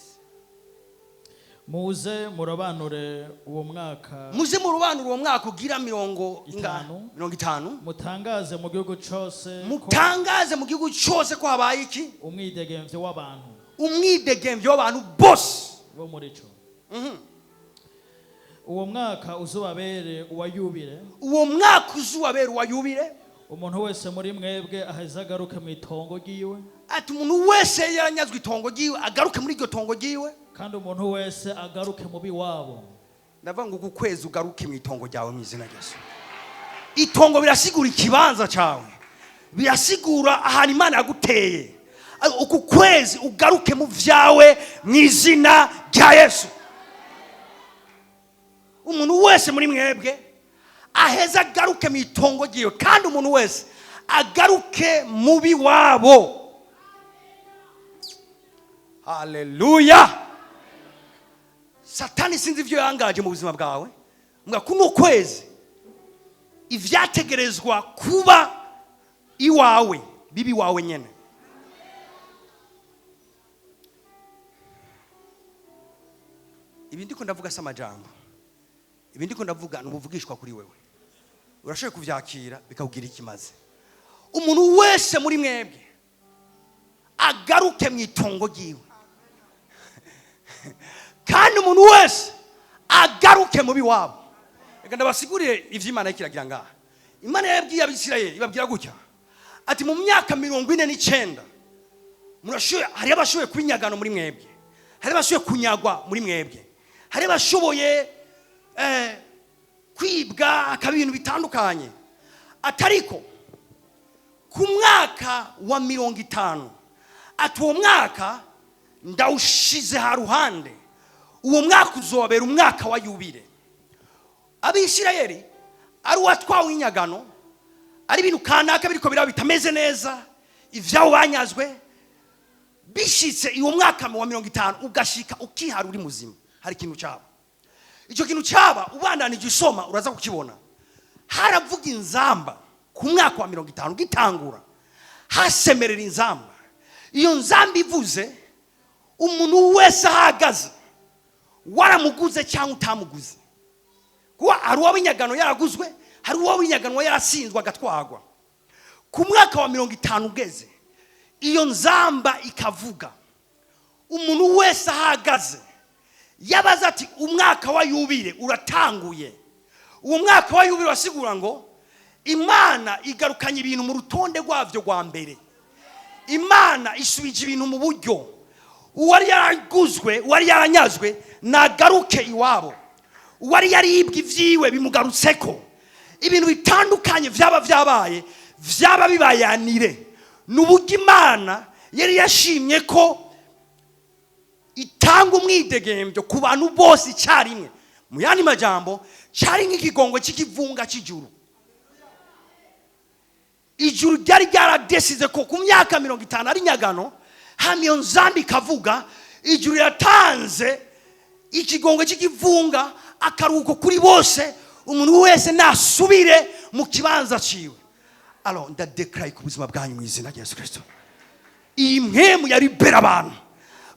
Muze murabanure uwo mwaka. Muze murubanure uwo mwaka ugira 50. Mutangaze mu gihugu cyose. Mutangaze mu gihugu cyose ko habaye iki? Umwidegemvyo w'abantu. Umwidegemvyo w'abantu bose bo muri cyo. Uwo mwaka uzubabere uwayubire. Uwo mwaka uzubabere uwayubire. Umuntu wese muri mwebwe ahezagaruke mu itongo giwe. Ati umuntu wese yaranyazwe itongo giwe agaruke muri iryo tongo giwe. Kandi umuntu wese agaruke mu biwabo. Ndavuga ngo kukwezi ugaruke mu itongo ryawe mu izina rya Yesu. Itongo birasigura ikibanza cyawe. Birasigura ahantu Imana yaguteye. Uku kwezi ugaruke mu vyawe mu izina rya Yesu. Umuntu wese muri mwebwe aheza agaruke mu itongo giwe kandi umuntu wese agaruke mu biwabo. Hallelujah. Satani sinzi ivyo yangaje mu buzima bwawe. Mbwa kuno kwezi ivyategerezwa kuba iwawe bibi wawe nyene. Ibi ndiko ndavuga sama jambo, ibi ndiko ndavuga n'ubuvugishwa kuri wewe, urashoboye kuvyakira bikawugira ikimaze. Umuntu wese muri mwebwe agaruke mu itongo ryiwe, kandi umuntu wese agaruke mu biwabo. Reka ndabasigurire ivy'Imana ikiragira ngaha. Imana yabwiye Abisirayeli ibabwira gutya ati mu myaka 49 murashoboye, hari abashoboye kubinyagano muri mwebwe, hari abashoboye kunyagwa muri mwebwe, hari abashoboye kwibwa akaba ibintu bitandukanye, atariko ku mwaka wa 50 ati uwo mwaka ndawushize ha ruhande, uwo mwaka uzobera umwaka wa yubile. Abisirayeli ari watwawe inyagano, ari ibintu kanaka biriko biraba bitameze neza, ivyawo banyazwe, bishitse uwo mwaka wa 50 ugashika ukihara uri muzima, hari ikintu cyaba. Ico kintu cyaba ubandanije usoma uraza kukibona. Haravuga inzamba ku mwaka wa 50 gitangura, hasemerera inzamba. Iyo nzamba ivuze, umuntu wese ahagaze waramuguze cyangwa utamuguze, kuba ari uw'inyagano yaraguzwe, hari uw'inyagano yarasinzwe agatwagwa. Ku mwaka wa 50 ugeze, iyo nzamba ikavuga, umuntu wese ahagaze yabaza ati umwaka wa yubile uratanguye. Uwo mwaka wa yubile wasigura ngo Imana igarukanye ibintu mu rutonde rwavyo rwa mbere. Imana isubije ibintu mu buryo. Uwari yaraguzwe, uwari yaranyazwe nagaruke iwabo. Uwari yaribwe ivyiwe bimugarutseko. Ibintu bitandukanye vyaba vyabaye, vyaba bibayanire. N'uburyo Imana yari yashimye ko itanga umwidegembyo ku bantu bose icyarimwe. Mu yandi majambo, cyari nk'ikigongo cy'ikivunga cy'ijuru. Ijuru ryari ryaradesize ko ku myaka 50 ari nyagano, hamiyo nzambi kavuga, ijuru yatanze ikigongo cy'ikivunga akaruhuko kuri bose, umuntu wese nasubire mu kibanza ciwe. Alors ndadeclare ku buzima bwanyu mu izina rya Yesu Kristo, iyi mpemu yari bera abantu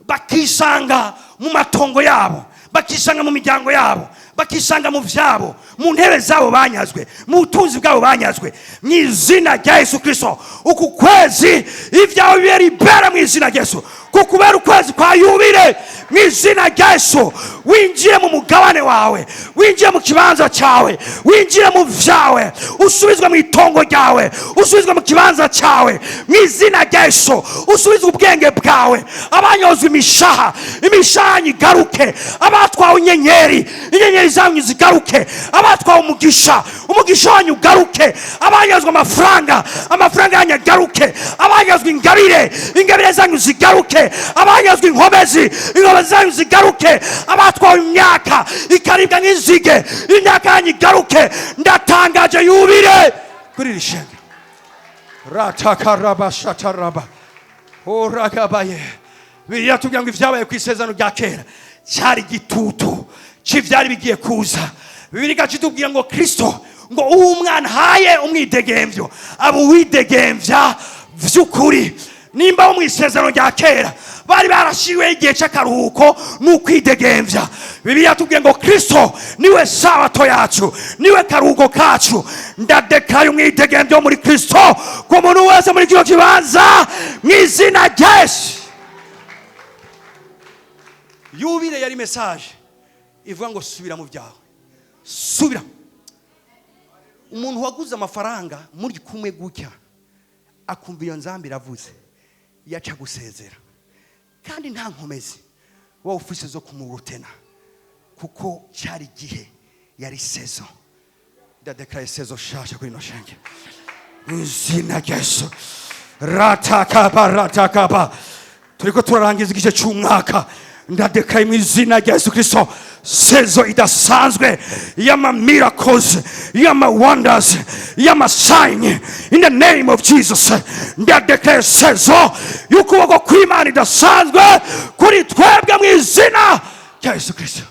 bakisanga mu matongo yabo, bakisanga mu miryango yabo, bakisanga mu vyabo, mu ntebe zabo banyazwe, mu butunzi bwabo banyazwe, mu izina rya Yesu Kristo. Uku kwezi ivyawe biri bera mu izina rya Yesu, kukubera ukwezi kwa yubile mu izina rya Yesu. Winjire mu mugabane wawe, winjire mu kibanza cyawe, winjire mu vyawe, usubizwe mu itongo ryawe, usubizwe mu kibanza cyawe mu izina rya Yesu. Usubizwe ubwenge bwawe, abanyozwe imishaha, imishaha igaruke, abatwawe inyenyeri zanyu zigaruke, abatwawe umugisha wanyu ugaruke, abanyozwe amafaranga yanyu agaruke, abanyozwe ingabire zanyu zigaruke, abanyozwe inkomezi zanyu zigaruke, abatwawe imyaka ikaribwa nk'inzige, imyaka yanyu igaruke. Ndatangaje yubile kuri rishenge. Ratakaraba shataraba oragabaye. Biriya tugira ngo ivyabaye ku isezerano rya kera cyari gitutu cy'ivyari bigiye kuza. Bibiri gacitubwira ngo Kristo ngo umwana haye umwidegembyo, abo widegembya vy'ukuri. Nimba mu isezerano rya kera bari barashiwe igihe cy'akaruhuko n'ukwidegembya, Bibiliya tubwiye ngo Kristo niwe sabato yacu, niwe karuhuko kacu. Ndadekaya umwidegembyo muri Kristo ku muntu wese muri kino kibanza mu izina rya Yesu. Yubile yari message ivuga ngo subira mu byawe, subira. Umuntu waguze amafaranga muri kumwe gutya akumva iyo nzambi iravuze, yaca gusezera kandi nta nkomezi wowe ufise zo kumurutena, kuko cyari gihe yari sezo. Ndadekaya sezo shasha kuri no shenge izina Yesu. Ratakaba turiko turarangiza igice cy'umwaka. Ndadekaya mu izina rya Yesu Kristo sezo idasanzwe yama miracles, yama wonders, yama sign in the name of Jesus. Ndadekaya sezo y'ukuboko kw'Imana idasanzwe kuri twebwe mu izina rya Yesu Kristo.